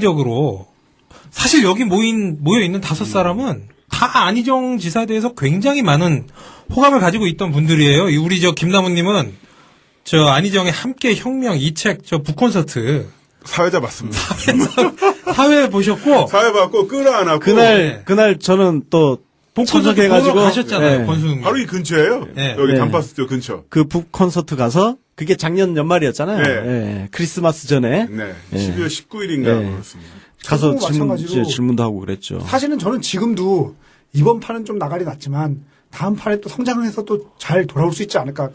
적으로 사실 여기 모여 있는 5사람은 다 안희정 지사에 대해서 굉장히 많은 호감을 가지고 있던 분들이에요. 우리 김나무님은 안희정의 함께 혁명 이 책 북콘서트 사회자 맞습니다. 사회 보셨고 사회 받고 끌어안았고 그날 저는 또 북콘서트 보러 가셨잖아요. 네. 권수웅 바로 이 근처예요. 네. 여기 네. 단파 스튜디오 근처. 그 북콘서트 가서 그게 작년 연말이었잖아요. 네. 예, 크리스마스 전에 네. 네. 12월 19일인가 네. 그렇습니다. 가서 마찬가지로 질문도 하고 그랬죠. 사실은 저는 지금도 이번 판은 좀 나가리 났지만 다음 판에 또 성장을 해서 또 잘 돌아올 수 있지 않을까.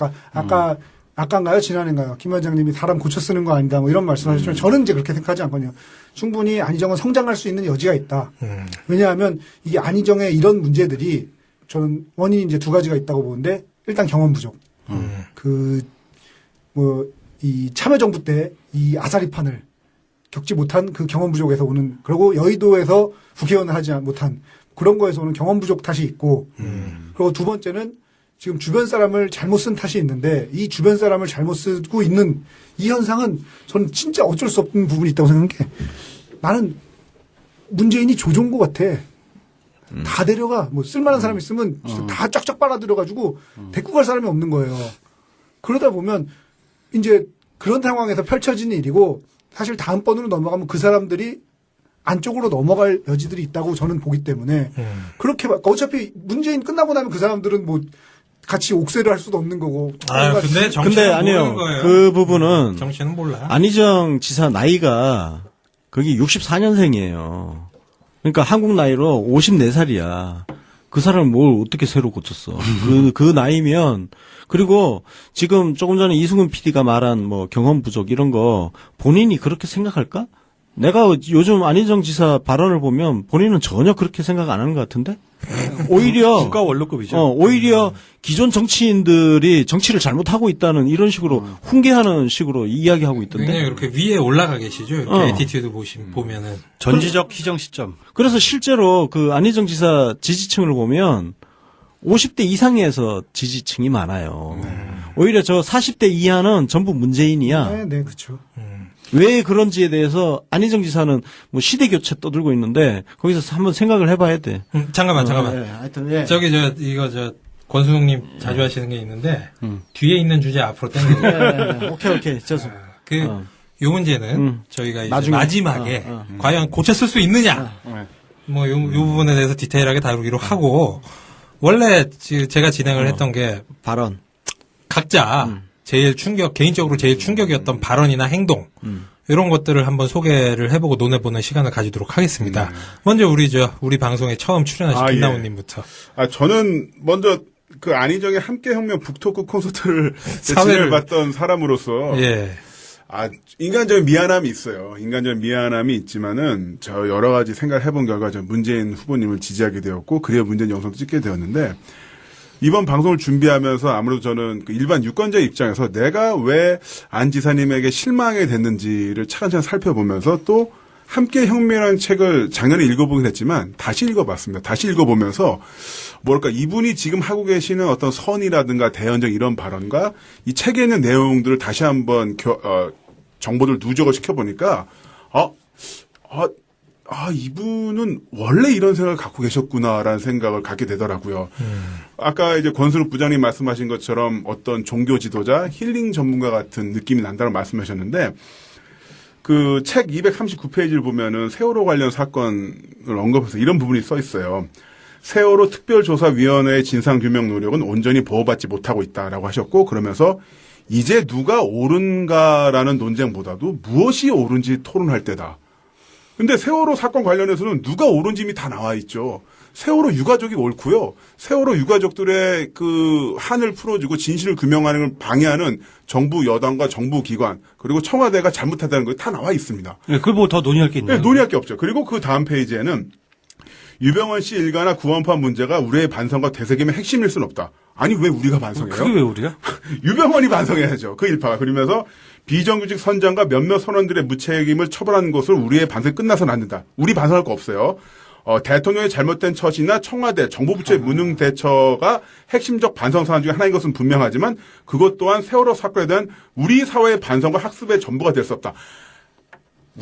아까인가요? 지난해인가요? 김 원장님이 사람 고쳐 쓰는 거 아니다. 뭐 이런 말씀하셨지만 저는 이제 그렇게 생각하지 않거든요. 충분히 안희정은 성장할 수 있는 여지가 있다. 왜냐하면 이게 안희정의 이런 문제들이 저는 원인이 이제 2가지가 있다고 보는데 일단 경험 부족. 이 참여정부 때 이 아사리판을 겪지 못한 그 경험 부족에서 오는, 그리고 여의도에서 국회의원을 하지 못한 그런 거에서 오는 경험 부족 탓이 있고, 그리고 2번째는 지금 주변 사람을 잘못 쓴 탓이 있는데 이 주변 사람을 잘못 쓰고 있는 이 현상은 저는 진짜 어쩔 수 없는 부분이 있다고 생각한 게, 나는 문재인이 조종고 같아. 다 데려가. 뭐 쓸만한 사람 있으면 진짜 다 쫙쫙 빨아들여가지고 데리고 갈 사람이 없는 거예요. 그러다 보면 이제 그런 상황에서 펼쳐지는 일이고, 사실 다음번으로 넘어가면 그 사람들이 안쪽으로 넘어갈 여지들이 있다고 저는 보기 때문에 그렇게 어차피 문재인 끝나고 나면 그 사람들은 뭐 같이 옥세를 할 수도 없는 거고. 근데 정치는 근데 아니요. 모르는 거예요. 그 부분은 정치는 몰라. 안희정 지사 나이가 거기 64년생이에요. 그러니까 한국 나이로 54살이야. 그 사람을 뭘 어떻게 새로 고쳤어. 그 나이면. 그리고 지금 조금 전에 이승훈 PD가 말한 뭐 경험 부족 이런 거 본인이 그렇게 생각할까? 내가 요즘 안희정 지사 발언을 보면 본인은 전혀 그렇게 생각 안 하는 것 같은데? 오히려 국가 원로급이죠. 오히려 기존 정치인들이 정치를 잘못하고 있다는 이런 식으로 훈계하는 식으로 이야기하고 있던데. 굉장히 이렇게 위에 올라가 계시죠. 이렇게 에티튜드 보면은 전지적 희정 시점. 그래서 실제로 그 안희정 지사 지지층을 보면 50대 이상에서 지지층이 많아요. 오히려 저 40대 이하는 전부 문재인이야. 네, 그렇죠. 왜 그런지에 대해서 안희정 지사는 뭐 시대 교체 떠들고 있는데 거기서 한번 생각을 해봐야 돼. 잠깐만. 하여튼 예. 권수웅님 자주 하시는 게 있는데 뒤에 있는 주제 앞으로 당기는. 오케이. 요 문제는 저희가 이제 나중에. 마지막에 과연 고쳤을 수 있느냐. 뭐 요 부분에 대해서 디테일하게 다루기로 하고, 원래 제가 진행을 했던 게 발언. 각자 개인적으로 제일 충격이었던 발언이나 행동, 이런 것들을 한번 소개를 해보고 논해보는 시간을 가지도록 하겠습니다. 먼저 우리 방송에 처음 출연하신 김나무님부터. 저는 먼저 그 안희정의 함께혁명 북토크 콘서트를 진행을 봤던 사람으로서 예. 인간적인 미안함이 있어요. 인간적인 미안함이 있지만은 저 여러 가지 생각을 해본 결과 저 문재인 후보님을 지지하게 되었고, 그래야 문재인 영상도 찍게 되었는데, 이번 방송을 준비하면서 아무래도 저는 그 일반 유권자 입장에서 내가 왜 안 지사님에게 실망하게 됐는지를 차근차근 살펴보면서, 또 함께 혁명이라는 책을 작년에 읽어보긴 했지만 다시 읽어봤습니다. 다시 읽어보면서 이분이 지금 하고 계시는 어떤 선이라든가 대연정 이런 발언과 이 책에 있는 내용들을 다시 한번 정보들 누적을 시켜보니까 이분은 원래 이런 생각을 갖고 계셨구나라는 생각을 갖게 되더라고요. 아까 이제 권순욱 부장님 말씀하신 것처럼 어떤 종교 지도자, 힐링 전문가 같은 느낌이 난다고 말씀하셨는데, 그 책 239페이지를 보면은 세월호 관련 사건을 언급해서 이런 부분이 써 있어요. 세월호 특별조사위원회의 진상규명 노력은 온전히 보호받지 못하고 있다라고 하셨고, 그러면서 이제 누가 옳은가라는 논쟁보다도 무엇이 옳은지 토론할 때다. 근데 세월호 사건 관련해서는 누가 옳은지 이미 다 나와 있죠. 세월호 유가족이 옳고요. 세월호 유가족들의 그 한을 풀어주고 진실을 규명하는 걸 방해하는 정부 여당과 정부 기관, 그리고 청와대가 잘못하다는 거 다 나와 있습니다. 네, 그걸 뭐 더 논의할 게 있나요? 네, 논의할 게 없죠. 그리고 그 다음 페이지에는 유병헌 씨 일가나 구원파 문제가 우리의 반성과 되새김의 핵심일 수는 없다. 아니, 왜 우리가 반성해요? 그게 왜 우리야? 유병헌이 반성해야죠. 그 일파가. 그러면서 비정규직 선장과 몇몇 선원들의 무책임을 처벌하는 것으로 우리의 반성이 끝나서는 안 된다. 우리 반성할 거 없어요. 대통령의 잘못된 처신이나 청와대, 정보부처의 무능 대처가 핵심적 반성 사안 중에 하나인 것은 분명하지만 그것 또한 세월호 사건에 대한 우리 사회의 반성과 학습의 전부가 될 수 없다.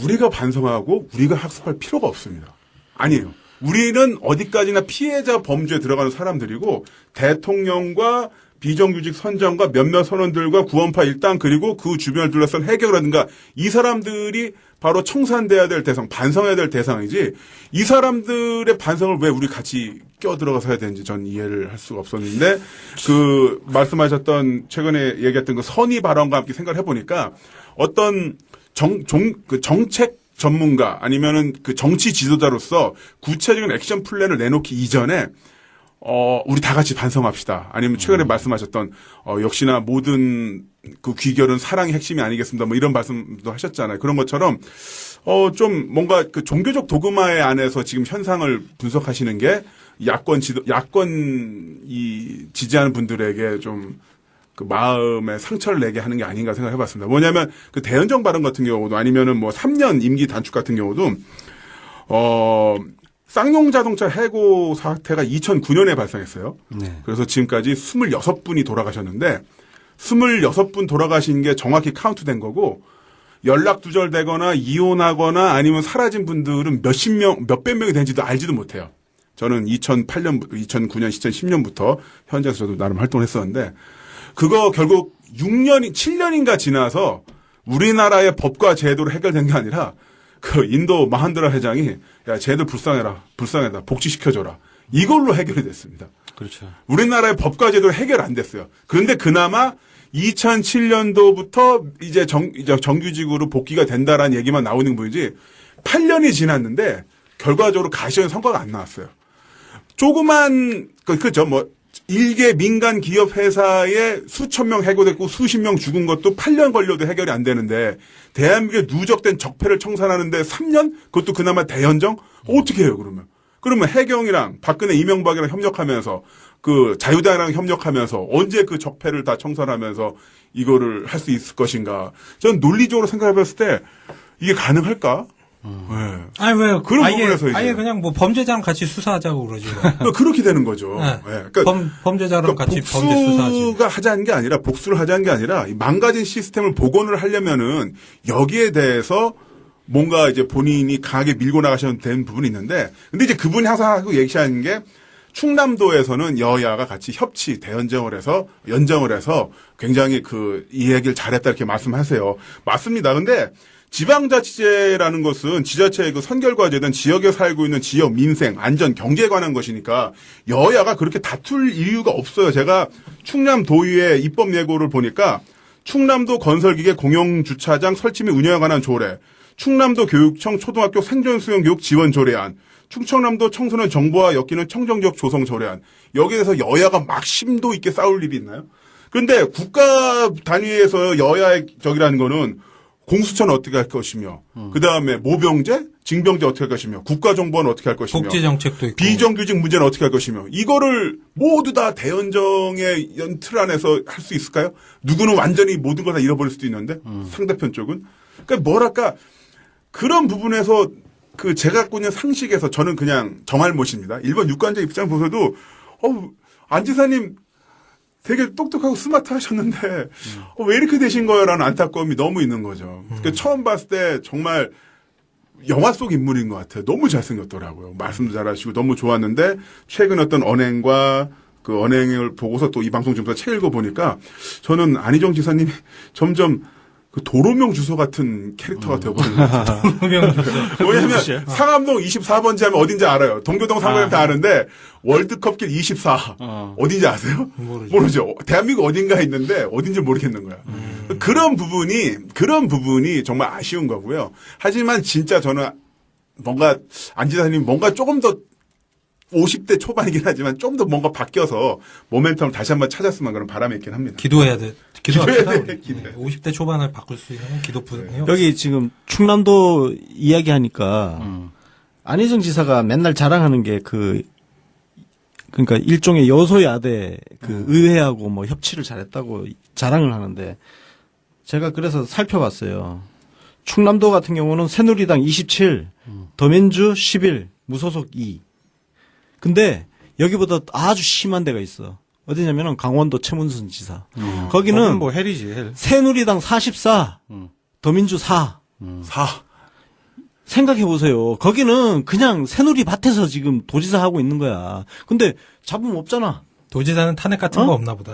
우리가 반성하고 우리가 학습할 필요가 없습니다. 아니에요. 우리는 어디까지나 피해자 범주에 들어가는 사람들이고 대통령과 비정규직 선정과 몇몇 선원들과 구원파 일당 그리고 그 주변을 둘러싼 해경이라든가 이 사람들이 바로 청산돼야 될 대상, 반성해야 될 대상이지 이 사람들의 반성을 왜 우리 같이 껴들어가서 해야 되는지 전 이해를 할 수가 없었는데 그 말씀하셨던 최근에 얘기했던 그 선의 발언과 함께 생각을 해보니까 어떤 그 정책 전문가 아니면은 그 정치 지도자로서 구체적인 액션 플랜을 내놓기 이전에 우리 다 같이 반성합시다. 아니면 최근에 말씀하셨던, 역시나 모든 그 귀결은 사랑이 핵심이 아니겠습니다. 뭐 이런 말씀도 하셨잖아요. 그런 것처럼, 좀 뭔가 그 종교적 도그마의 안에서 지금 현상을 분석하시는 게 지지하는 분들에게 좀 그 마음에 상처를 내게 하는 게 아닌가 생각해 봤습니다. 뭐냐면 그 대연정 발언 같은 경우도 아니면은 뭐 3년 임기 단축 같은 경우도, 쌍용 자동차 해고 사태가 2009년에 발생했어요. 네. 그래서 지금까지 26분이 돌아가셨는데 26분 돌아가신 게 정확히 카운트된 거고 연락 두절되거나 이혼하거나 아니면 사라진 분들은 몇백 명이 된지도 알지도 못해요. 저는 2009년, 2010년부터 현장에서 저도 나름 활동을 했었는데 그거 결국 7년인가 지나서 우리나라의 법과 제도로 해결된 게 아니라 그 인도 마한드라 회장이 야 쟤들 불쌍하다 복지시켜줘라 이걸로 해결이 됐습니다. 그렇죠. 우리나라의 법과 제도로 해결 안 됐어요. 그런데 그나마 2007년도부터 이제 정규직으로 복귀가 된다라는 얘기만 나오는 분이지 8년이 지났는데 결과적으로 가시적인 성과가 안 나왔어요. 조그만 그죠 뭐 일개 민간 기업 회사에 수천 명 해고됐고 수십 명 죽은 것도 8년 걸려도 해결이 안 되는데 대한민국의 누적된 적폐를 청산하는데 3년? 그것도 그나마 대연정? 어떻게 해요 그러면? 그러면 해경이랑 박근혜 이명박이랑 협력하면서 그 자유당이랑 협력하면서 언제 그 적폐를 다 청산하면서 이거를 할 수 있을 것인가? 저는 논리적으로 생각해 봤을 때 이게 가능할까? 네. 아니 왜 그런 부분에서 아예 그냥 뭐 범죄자랑 같이 수사하자고 그러죠. 그렇게 되는 거죠. 네. 네. 그러니까 범죄자랑 같이 범죄 수사하지. 복수가 하자는 게 아니라 복수를 하자는 게 아니라 이 망가진 시스템을 복원을 하려면은 여기에 대해서 뭔가 이제 본인이 강하게 밀고 나가셔야 되는 부분이 있는데 근데 이제 그분이 항상 하고 얘기하는 게 충남도에서는 여야가 같이 대연정을 해서 연정을 해서 굉장히 이 얘기를 잘했다 이렇게 말씀하세요. 맞습니다. 근데 지방자치제라는 것은 지자체의 그 선결과제든 지역에 살고 있는 지역 민생, 안전, 경제에 관한 것이니까 여야가 그렇게 다툴 이유가 없어요. 제가 충남도의회 입법 예고를 보니까 충남도 건설기계 공용주차장 설치 및 운영에 관한 조례, 충남도 교육청 초등학교 생존수영교육 지원 조례안, 충청남도 청소년 정보와 엮이는 청정지역 조성 조례안. 여기에 대해서 여야가 막 심도 있게 싸울 일이 있나요? 그런데 국가 단위에서 여야의 적이라는 거는 공수처는 어떻게 할 것이며, 그 다음에 모병제, 징병제 어떻게 할 것이며, 국가정보는 어떻게 할 것이며, 복지정책도 있고, 비정규직 문제는 어떻게 할 것이며, 이거를 모두 다 대연정의 틀 안에서 할 수 있을까요? 누구는 완전히 모든 걸 다 잃어버릴 수도 있는데, 상대편 쪽은. 그러니까 뭐랄까, 그런 부분에서 제가 갖고 있는 상식에서 저는 그냥 정할못입니다. 일본 유권자 입장 보셔도, 안 지사님, 되게 똑똑하고 스마트하셨는데 왜 이렇게 되신 거요라는 안타까움이 너무 있는 거죠. 그러니까 처음 봤을 때 정말 영화 속 인물인 것 같아요. 너무 잘생겼더라고요. 말씀도 잘하시고 너무 좋았는데 최근 어떤 언행과 그 언행을 보고서 또 이 방송 좀 더 책 읽어보니까 저는 안희정 지사님이 점점 그 도로명 주소 같은 캐릭터가 되어버린 것 같아요. 도로명 주소. 왜냐면 상암동 24번지 하면 어딘지 알아요. 동교동 상암동 다 아는데 월드컵길 24 어딘지 아세요? 모르죠. 대한민국 어딘가에 있는데 어딘지 모르겠는 거야. 그런 부분이 정말 아쉬운 거고요. 하지만 진짜 저는 뭔가 안 지사님 뭔가 조금 더 50대 초반이긴 하지만 좀 더 뭔가 바뀌어서 모멘텀을 다시 한번 찾았으면 그런 바람이 있긴 합니다. 기도해야 돼. 기도합시다. 기도해야 돼. 50대 초반을 바꿀 수 있는 기도뿐이요. 여기 지금 충남도 이야기하니까 안희정 지사가 맨날 자랑하는 게 그러니까 일종의 여소야대 의회하고 뭐 협치를 잘했다고 자랑을 하는데 제가 그래서 살펴봤어요. 충남도 같은 경우는 새누리당 27, 더민주 11, 무소속 2. 근데 여기보다 아주 심한 데가 있어. 어디냐면은 강원도 최문순 지사. 거기는 뭐 헬이지 헬. 새누리당 44, 더민주 4. 생각해 보세요. 거기는 그냥 새누리 밭에서 지금 도지사 하고 있는 거야. 근데 잡음 없잖아. 도지사는 탄핵 같은 거 없나 보다.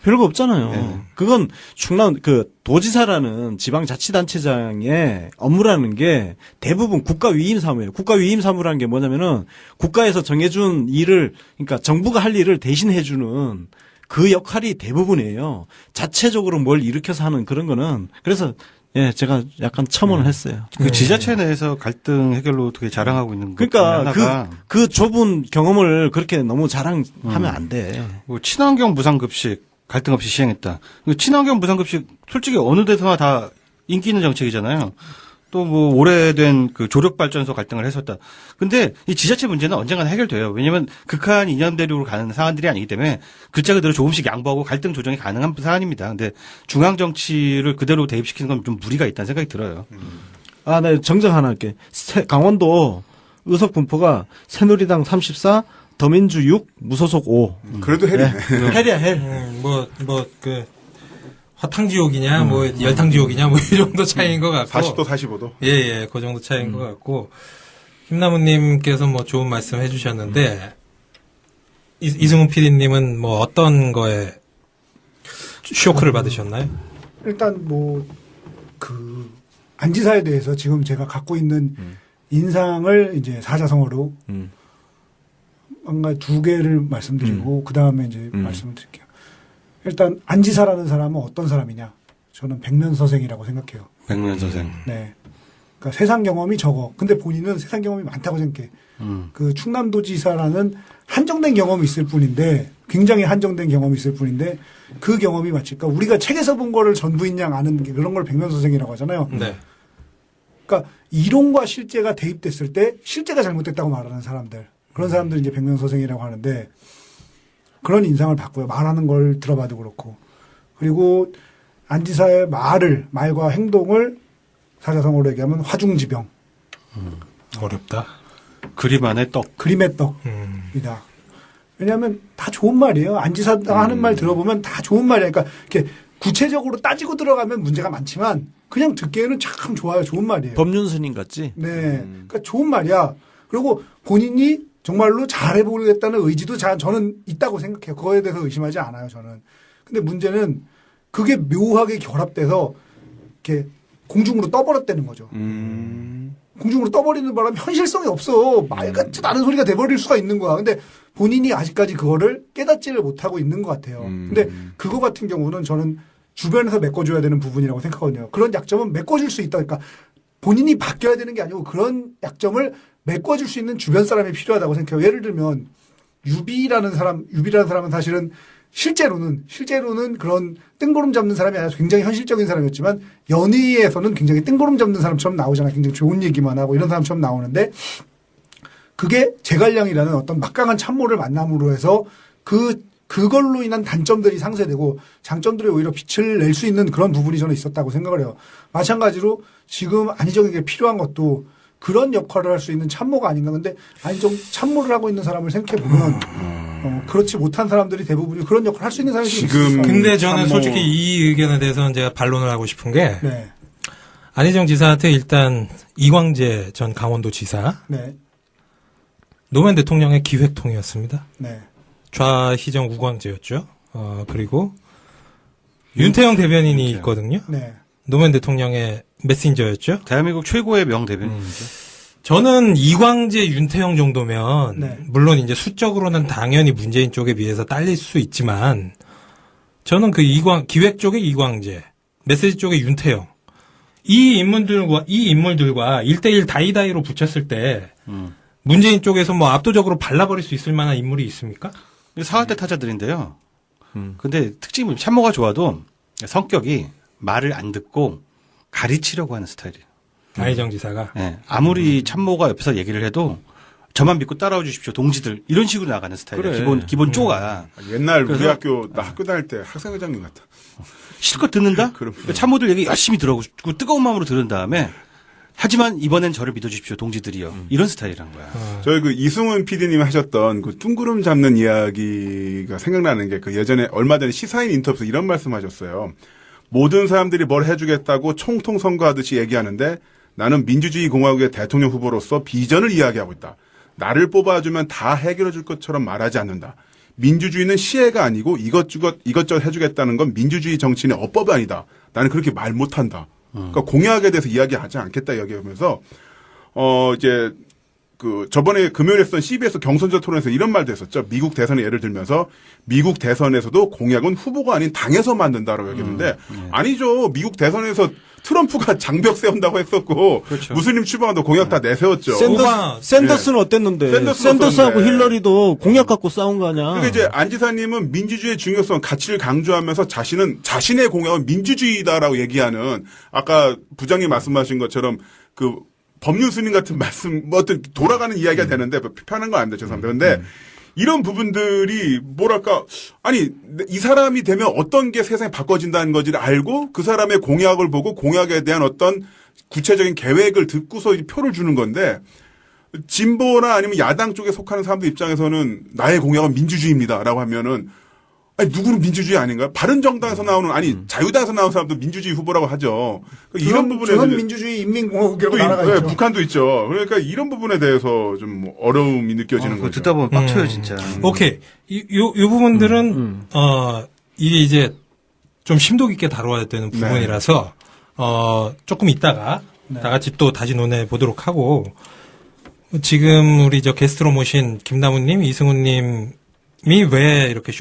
별거 없잖아요. 그건 충남 도지사라는 지방자치단체장의 업무라는 게 대부분 국가 위임 사무예요. 국가 위임 사무라는 게 뭐냐면은 국가에서 정해준 일을, 그러니까 정부가 할 일을 대신해주는 그 역할이 대부분이에요. 자체적으로 뭘 일으켜서 하는 그런 거는. 그래서 제가 약간 첨언을 했어요. 그 지자체 내에서 갈등 해결로 되게 자랑하고 있는 것 중에 그러니까 하나가 그 좁은 경험을 그렇게 너무 자랑하면 안 돼. 뭐 친환경 무상급식 갈등 없이 시행했다. 친환경 무상급식 솔직히 어느 데서나 다 인기 있는 정책이잖아요. 또 뭐 오래된 그 조력발전소 갈등을 했었다. 근데 이 지자체 문제는 언젠가는 해결돼요. 왜냐면 극한 이념대로로 가는 사안들이 아니기 때문에 글자 그대로 조금씩 양보하고 갈등 조정이 가능한 사안입니다. 근데 중앙 정치를 그대로 대입시키는 건 좀 무리가 있다는 생각이 들어요. 네, 정정 하나 할게. 강원도 의석 분포가 새누리당 34, 더민주 6, 무소속 5. 그래도 헬이네. 헬이야, 헬. 화탕지옥이냐, 열탕지옥이냐, 이 정도 차이인 것 같고. 40도, 45도. 예, 그 정도 차이인 것 같고. 김나무님께서 좋은 말씀 해주셨는데, 이승훈 PD님은 어떤 거에 쇼크를 받으셨나요? 일단 안지사에 대해서 지금 제가 갖고 있는 인상을 이제 사자성어로 뭔가 두 개를 말씀드리고 그 다음에 이제 말씀을 드릴게요. 일단 안지사라는 사람은 어떤 사람이냐? 저는 백면서생이라고 생각해요. 백면서생. 네. 그러니까 세상 경험이 적어. 근데 본인은 세상 경험이 많다고 생각해. 그 충남도지사라는 한정된 경험이 있을 뿐인데, 굉장히 한정된 경험이 있을 뿐인데, 그 경험이 마치, 그러니까 우리가 책에서 본 거를 전부인 양 아는 게 그런 걸 백면서생이라고 하잖아요. 네. 그러니까 이론과 실제가 대입됐을 때 실제가 잘못됐다고 말하는 사람들. 그런 사람들 이제 백면서생이라고 하는데, 그런 인상을 받고요. 말하는 걸 들어봐도 그렇고. 그리고 안지사의 말과 행동을 사자성어로 얘기하면 화중지병. 어렵다. 그림 안에 떡. 그림의 떡이다. 왜냐하면 다 좋은 말이에요. 안지사가 하는 말 들어보면 다 좋은 말이에요. 그러니까 이렇게 구체적으로 따지고 들어가면 문제가 많지만 그냥 듣기에는 참 좋아요. 좋은 말이에요. 법륜 스님 같지? 네. 그러니까 좋은 말이야. 그리고 본인이 정말로 잘해보겠다는 의지도 저는 있다고 생각해요. 그거에 대해서 의심하지 않아요, 저는. 근데 문제는 그게 묘하게 결합돼서 이렇게 공중으로 떠버렸다는 거죠. 공중으로 떠버리는 바람에 현실성이 없어. 말 같지도 않은 소리가 돼버릴 수가 있는 거야. 근데 본인이 아직까지 그거를 깨닫지를 못하고 있는 것 같아요. 근데 그거 같은 경우는 저는 주변에서 메꿔줘야 되는 부분이라고 생각하거든요. 그런 약점은 메꿔줄 수 있다. 그러니까 본인이 바뀌어야 되는 게 아니고 그런 약점을 메꿔줄 수 있는 주변 사람이 필요하다고 생각해요. 예를 들면 유비라는 사람은 사실은 실제로는 그런 뜬구름 잡는 사람이 아니라 굉장히 현실적인 사람이었지만 연의에서는 굉장히 뜬구름 잡는 사람처럼 나오잖아요. 굉장히 좋은 얘기만 하고 이런 사람처럼 나오는데 그게 제갈량이라는 어떤 막강한 참모를 만남으로 해서 그걸로 인한 단점들이 상쇄되고 장점들이 오히려 빛을 낼 수 있는 그런 부분이 저는 있었다고 생각을 해요. 마찬가지로 지금 안희정에게 필요한 것도 그런 역할을 할 수 있는 참모가 아닌가. 근데 안희정 참모를 하고 있는 사람을 생각해 보면 그렇지 못한 사람들이 대부분이 그런 역할을 할 수 있는 사람이 지금 근데 저는 솔직히 이 의견에 대해서는 제가 반론을 하고 싶은 게 네. 안희정 지사한테 일단 이광재 전 강원도 지사 네. 노무현 대통령의 기획통이었습니다. 네. 좌희정 우광재였죠. 그리고 윤태영 대변인이 있거든요. 네. 노무현 대통령의 메신저였죠. 대한민국 최고의 명대변인이죠. 저는 이광재, 윤태영 정도면 네. 물론 이제 수적으로는 당연히 문재인 쪽에 비해서 딸릴 수 있지만 저는 그 기획 쪽의 이광재, 메시지 쪽의 윤태영 이 인물들과 1대1 다이다이로 붙였을 때 문재인 쪽에서 압도적으로 발라버릴 수 있을 만한 인물이 있습니까? 사활대 타자들인데요. 근데 특징이 참모가 좋아도 성격이 말을 안 듣고 가르치려고 하는 스타일이에요. 안희정 지사가. 네. 아무리 참모가 옆에서 얘기를 해도 저만 믿고 따라와 주십시오, 동지들. 이런 식으로 나가는 스타일이에요. 그래. 기본 쪼가. 옛날 우리 그래서- 학교 나 학교 다닐 때 학생회장님 같아. 실컷 듣는다? 그럼. 참모들 얘기 열심히 들어오고 뜨거운 마음으로 들은 다음에 하지만 이번엔 저를 믿어주십시오, 동지들이요. 이런 스타일이란 거야. 저희 그 이승훈 PD님이 하셨던 그 뚱구름 잡는 이야기가 생각나는 게 그 예전에 얼마 전에 시사인 인터뷰에서 이런 말씀하셨어요. 모든 사람들이 뭘 해주겠다고 총통 선거하듯이 얘기하는데 나는 민주주의 공화국의 대통령 후보로서 비전을 이야기하고 있다. 나를 뽑아주면 다 해결해 줄 것처럼 말하지 않는다. 민주주의는 시혜가 아니고 이것저것 해주겠다는 건 민주주의 정치인의 어법이 아니다. 나는 그렇게 말 못한다. 그러니까 공약에 대해서 이야기하지 않겠다 이야기하면서 이제 저번에 금요일에 했던 CBS 경선자 토론에서 이런 말도 했었죠. 미국 대선의 예를 들면서 미국 대선에서도 공약은 후보가 아닌 당에서 만든다라고 얘기했는데 아니죠. 미국 대선에서 트럼프가 장벽 세운다고 했었고 그렇죠. 무슬림 추방도 공약 다 내세웠죠. 샌더스는 어땠는데? 샌더스도 샌더스하고 썼는데. 힐러리도 공약 갖고 싸운 거 아니야? 그러니까 이제 안 지사님은 민주주의의 중요성, 가치를 강조하면서 자신의 공약은 민주주의다라고 얘기하는 아까 부장님 말씀하신 것처럼 법률 스님 같은 말씀, 어떤 돌아가는 이야기가 되는데 편한 건 아닙니다. 죄송합니다. 그런데 이런 부분들이 뭐랄까 아니 이 사람이 되면 어떤 게 세상이 바꿔진다는 것을 알고 그 사람의 공약을 보고 공약에 대한 어떤 구체적인 계획을 듣고서 표를 주는 건데 진보나 아니면 야당 쪽에 속하는 사람들 입장에서는 나의 공약은 민주주의입니다라고 하면은 아니 누구는 민주주의 아닌가요? 바른정당에서 나오는 자유당에서 나오는 사람도 민주주의 후보라고 하죠. 그러니까 이런 부분에 조선민주주의 인민공화국이라고 나라가 네, 있죠. 북한도 있죠. 그러니까 이런 부분에 대해서 좀 어려움이 느껴지는 그거 거죠. 듣다 보면 빡쳐요 진짜. 오케이. 요 부분들은, 이게 이제 좀 심도 깊게 다뤄야 되는 부분이라서, 조금 있다가, 다 같이 또 다시 논해 보도록 하고, 지금 우리 게스트로 모신 김남훈님, 이승훈님이 왜 이렇게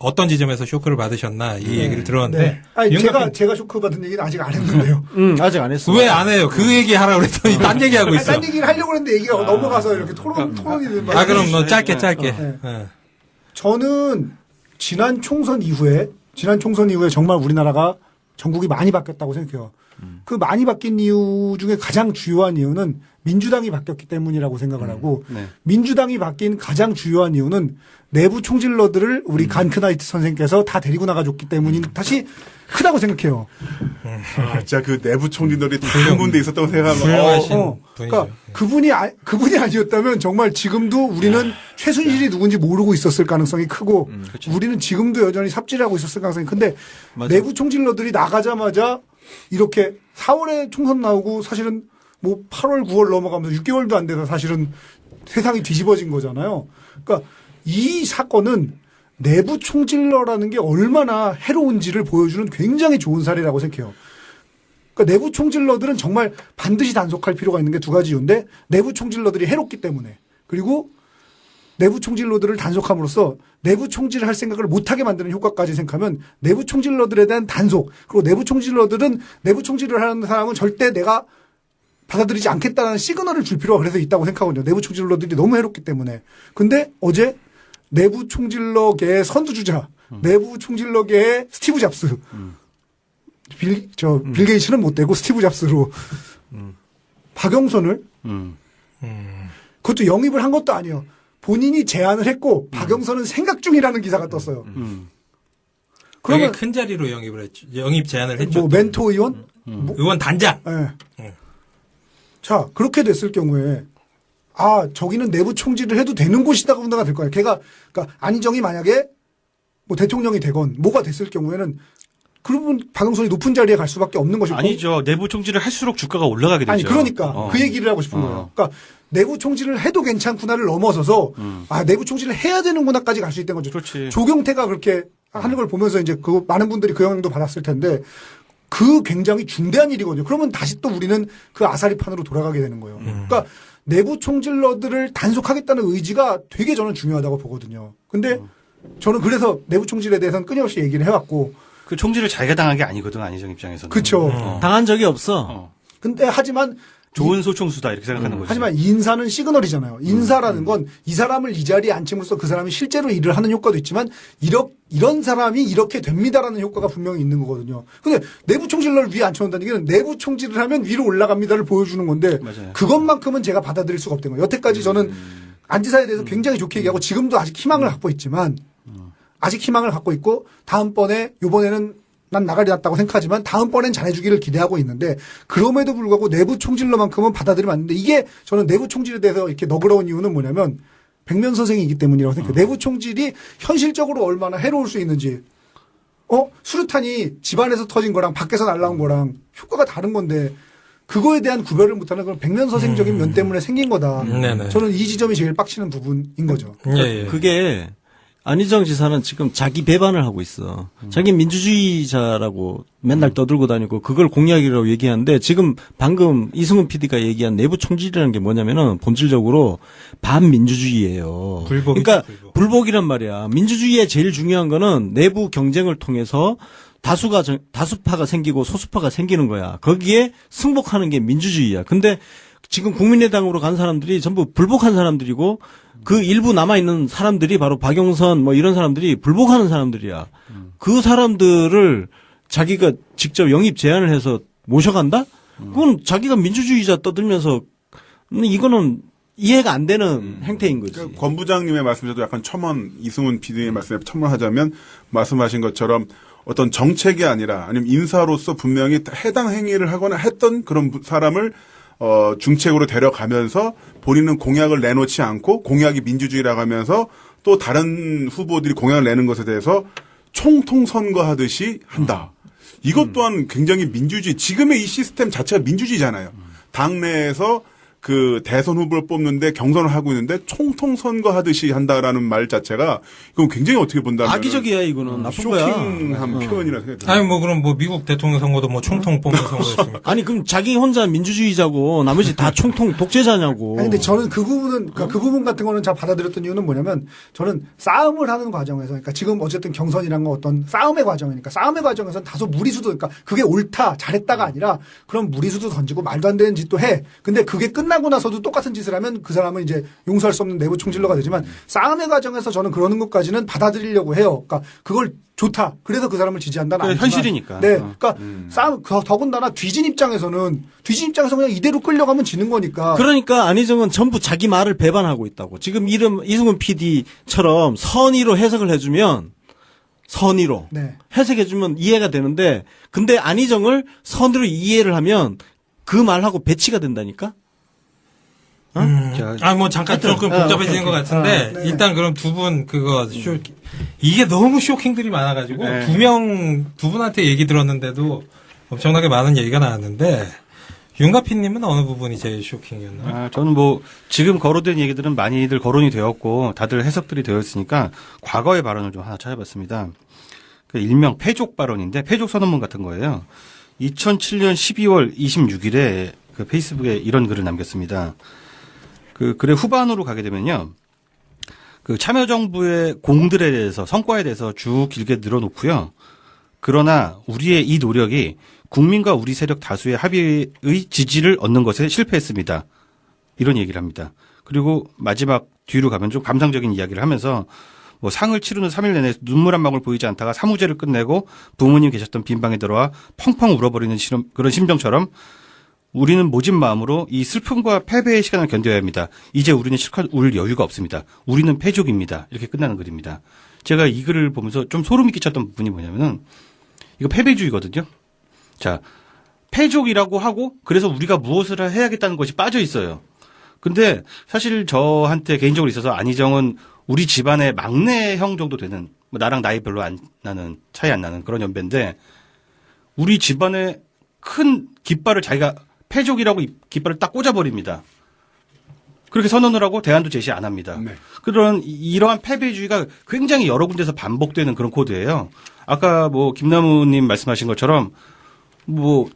어떤 지점에서 쇼크를 받으셨나, 이 얘기를 들었는데. 네. 아니, 윤곽 제가 쇼크 받은 얘기는 아직 안 했는데요. 아직 안 했어. 왜 안 해요? 그 얘기 하라고 그랬더니 딴 얘기하고 아니, 있어. 딴 얘기를 하려고 했는데 얘기가 넘어가서 이렇게 토론이 되는 거예요. 그럼 너 짧게. 네. 예. 저는 지난 총선 이후에 정말 우리나라가 전국이 많이 바뀌었다고 생각해요. 그 많이 바뀐 이유 중에 가장 주요한 이유는 민주당이 바뀌었기 때문이라고 생각을 하고 네. 민주당이 바뀐 가장 주요한 이유는 내부 총질러들을 우리 간크나이트 선생님께서 다 데리고 나가줬기 때문이 다시 크다고 생각해요. 진짜 그 내부 총리들이 다 한 군데 있었다고 생각하면 훌륭하신 그러니까 분이죠. 그분이 아니었다면 정말 지금도 우리는 최순실이 누군지 모르고 있었을 가능성이 크고 우리는 지금도 여전히 삽질하고 있었을 가능성이 큰데 맞아. 내부 총질러들이 나가자마자 이렇게 4월에 총선 나오고 사실은 뭐 8월 9월 넘어가면서 6개월도 안 돼서 사실은 세상이 뒤집어진 거잖아요. 그러니까 이 사건은 내부 총질러라는 게 얼마나 해로운지를 보여주는 굉장히 좋은 사례라고 생각해요. 그러니까 내부 총질러들은 정말 반드시 단속할 필요가 있는 게 두 가지 이유인데 내부 총질러들이 해롭기 때문에 그리고 내부 총질러들을 단속함으로써 내부 총질을 할 생각을 못하게 만드는 효과까지 생각하면 내부 총질러들에 대한 단속 그리고 내부 총질러들은 내부 총질을 하는 사람은 절대 내가 받아들이지 않겠다는 시그널을 줄 필요가 그래서 있다고 생각하거든요. 내부 총질러들이 너무 해롭기 때문에. 근데 어제 내부 총질러계의 선두주자, 내부 총질러계의 스티브 잡스. 빌 게이츠는 못 되고 스티브 잡스로 박영선을 그것도 영입을 한 것도 아니에요. 본인이 제안을 했고 박영선은 생각 중이라는 기사가 떴어요. 되게 그러면 큰 자리로 영입 제안을 했죠. 뭐 멘토 의원? 의원 단장. 네. 자, 그렇게 됐을 경우에, 저기는 내부 총질을 해도 되는 곳이다가 운다가 될 거예요. 그러니까 안희정이 만약에 뭐 대통령이 되건 뭐가 됐을 경우에는 그러면 박영선이 높은 자리에 갈 수밖에 없는 것이고. 아니죠. 내부 총질을 할수록 주가가 올라가게 되죠. 아니, 그러니까 그 얘기를 하고 싶은 거예요. 그러니까 내부 총질을 해도 괜찮구나를 넘어서서 내부 총질을 해야 되는구나까지 갈 수 있다는 거죠. 그렇지. 조경태가 그렇게 하는 걸 보면서 이제 많은 분들이 그 영향도 받았을 텐데 그 굉장히 중대한 일이거든요. 그러면 다시 또 우리는 그 아사리판으로 돌아가게 되는 거예요. 그러니까 내부 총질러들을 단속하겠다는 의지가 되게 저는 중요하다고 보거든요. 근데 저는 그래서 내부 총질에 대해서는 끊임없이 얘기를 해왔고. 그 총질을 자기가 당한 게 아니거든, 안희정 입장에서는. 그렇죠. 당한 적이 없어. 근데 하지만 좋은 소총수다 이렇게 생각하는 거지. 하지만 인사는 시그널이잖아요. 인사라는 건 이 사람을 이 자리에 앉힘으로써 그 사람이 실제로 일을 하는 효과도 있지만 이런 사람이 이렇게 됩니다라는 효과가 분명히 있는 거거든요. 근데 내부 총질러를 위에 앉혀놓는다는 얘기는 내부 총질을 하면 위로 올라갑니다를 보여주는 건데 맞아요. 그것만큼은 제가 받아들일 수가 없던 거예요. 여태까지 저는 안지사에 대해서 굉장히 좋게 얘기하고 지금도 아직 희망을 갖고 있지만 아직 희망을 갖고 있고 요번에는 난 나가리 났다고 생각하지만 다음번엔 잘해주기를 기대하고 있는데 그럼에도 불구하고 내부 총질러만큼은 받아들이면 안 되는데 이게 저는 내부 총질에 대해서 이렇게 너그러운 이유는 뭐냐면 백면 선생이기 때문이라고 생각해요. 내부 총질이 현실적으로 얼마나 해로울 수 있는지. 수류탄이 집안에서 터진 거랑 밖에서 날라온 거랑 효과가 다른 건데 그거에 대한 구별을 못하는 그런 백면서생적인 면 때문에 생긴 거다. 네네. 저는 이 지점이 제일 빡치는 부분인 거죠. 예, 예. 그게 안희정 지사는 지금 자기 배반을 하고 있어. 자기 민주주의자라고 맨날 떠들고 다니고 그걸 공약이라고 얘기하는데 지금 방금 이승훈 PD가 얘기한 내부 총질이라는 게 뭐냐면은 본질적으로 반민주주의예요. 불복이죠, 그러니까 불복. 불복이란 말이야. 민주주의의 제일 중요한 거는 내부 경쟁을 통해서 다수파가 생기고 소수파가 생기는 거야. 거기에 승복하는 게 민주주의야. 근데 지금 국민의당으로 간 사람들이 전부 불복한 사람들이고 그 일부 남아있는 사람들이 바로 박용선 뭐 이런 사람들이 불복하는 사람들이야. 그 사람들을 자기가 직접 영입 제안을 해서 모셔간다? 그건 자기가 민주주의자 떠들면서 이거는 이해가 안 되는 행태인 거지. 그러니까 권 부장님의 말씀에도 약간 이승훈 PD의 말씀에 첨언하자면 말씀하신 것처럼 어떤 정책이 아니라 아니면 인사로서 분명히 해당 행위를 하거나 했던 그런 사람을 중책으로 데려가면서 본인은 공약을 내놓지 않고 공약이 민주주의라고 하면서 또 다른 후보들이 공약을 내는 것에 대해서 총통 선거하듯이 한다. 이것 또한 굉장히 민주주의, 지금의 이 시스템 자체가 민주주의잖아요. 당내에서 그 대선 후보를 뽑는데 경선을 하고 있는데 총통 선거하듯이 한다라는 말 자체가 이건 굉장히 어떻게 본다면 악의적이야 이거는 나쁜 거야. 쇼킹한 표현이라 생각이 듭니다. 아니 뭐 그럼 뭐 미국 대통령 선거도 뭐 총통 뽑는 선거였습니까? 아니 그럼 자기 혼자 민주주의자고 나머지 다 총통 독재자냐고. 아니, 근데 저는 그 부분은, 그러니까 그 부분 같은 거는 잘 받아들였던 이유는 뭐냐면 저는 싸움을 하는 과정에서, 그러니까 지금 어쨌든 경선이란 건 어떤 싸움의 과정이니까 싸움의 과정에서는 다소 무리수도, 그러니까 그게 옳다, 잘했다가 아니라 그런 무리수도 던지고 말도 안 되는 짓도 해. 근데 그게 끝나고 나서도 똑같은 짓을 하면 그 사람은 이제 용서할 수 없는 내부 총질러가 되지만 싸움의 과정에서 저는 그러는 것까지는 받아들이려고 해요. 그러니까 그걸 좋다. 그래서 그 사람을 지지한다는 그래, 아니지만. 현실이니까. 네. 그러니까 싸움, 더군다나 뒤진 입장에서 그냥 이대로 끌려가면 지는 거니까. 그러니까 안희정은 전부 자기 말을 배반하고 있다고. 지금 이승훈 PD처럼 선의로 해석을 해주면 선의로 네. 해석해주면 이해가 되는데 근데 안희정을 선의로 이해를 하면 그 말하고 배치가 된다니까? 자, 뭐 잠깐 조금 복잡해지는 것 같은데 네. 일단 그럼 두 분 그거 이게 너무 쇼킹들이 많아가지고 네. 두 분한테 얘기 들었는데도 엄청나게 많은 얘기가 나왔는데 윤가피님은 어느 부분이 제일 쇼킹이었나요? 저는 뭐 지금 거론된 얘기들은 많이들 거론이 되었고 다들 해석들이 되었으니까 과거의 발언을 좀 하나 찾아봤습니다. 그 일명 패족 발언인데 패족 선언문 같은 거예요. 2007년 12월 26일에 그 페이스북에 이런 글을 남겼습니다. 그 글의 후반으로 가게 되면요. 그 참여정부의 공들에 대해서 성과에 대해서 쭉 길게 늘어놓고요. 그러나 우리의 이 노력이 국민과 우리 세력 다수의 합의의 지지를 얻는 것에 실패했습니다. 이런 얘기를 합니다. 그리고 마지막 뒤로 가면 좀 감상적인 이야기를 하면서 뭐 상을 치르는 3일 내내 눈물 한 방울 보이지 않다가 사무제를 끝내고 부모님 계셨던 빈방에 들어와 펑펑 울어버리는 그런 심정처럼 우리는 모진 마음으로 이 슬픔과 패배의 시간을 견뎌야 합니다. 이제 우리는 실컷 울 여유가 없습니다. 우리는 패족입니다. 이렇게 끝나는 글입니다. 제가 이 글을 보면서 좀 소름이 끼쳤던 부분이 뭐냐면은 이거 패배주의거든요. 자, 패족이라고 하고 그래서 우리가 무엇을 해야겠다는 것이 빠져 있어요. 근데 사실 저한테 개인적으로 있어서 안희정은 우리 집안의 막내 형 정도 되는 뭐 나랑 나이 별로 안 나는 차이 안 나는 그런 연배인데 우리 집안의 큰 깃발을 자기가 패족이라고 깃발을 딱 꽂아버립니다. 그렇게 선언을 하고 대안도 제시 안 합니다. 네. 그런 이러한 패배주의가 굉장히 여러 군데서 반복되는 그런 코드예요. 아까 뭐 김남우님 말씀하신 것처럼 뭐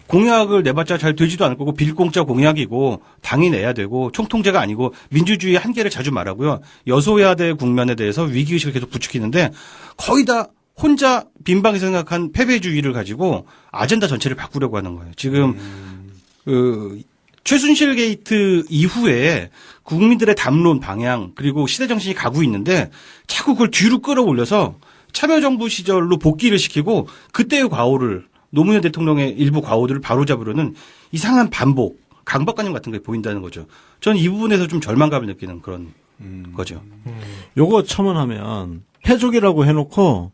공약을 내봤자 잘 되지도 않을 거고 빌공짜 공약이고 당이 내야 되고 총통제가 아니고 민주주의의 한계를 자주 말하고요. 여소야대 국면에 대해서 위기의식을 계속 부추기는데 거의 다 혼자 빈방에서 생각한 패배주의를 가지고 아젠다 전체를 바꾸려고 하는 거예요. 지금 최순실 게이트 이후에 국민들의 담론 방향 그리고 시대 정신이 가고 있는데 자꾸 그걸 뒤로 끌어올려서 참여정부 시절로 복귀를 시키고 그때의 과오를 노무현 대통령의 일부 과오들을 바로잡으려는 이상한 반복, 강박관념 같은 게 보인다는 거죠. 저는 이 부분에서 좀 절망감을 느끼는 그런 거죠. 요거 첨언하면 패족이라고 해놓고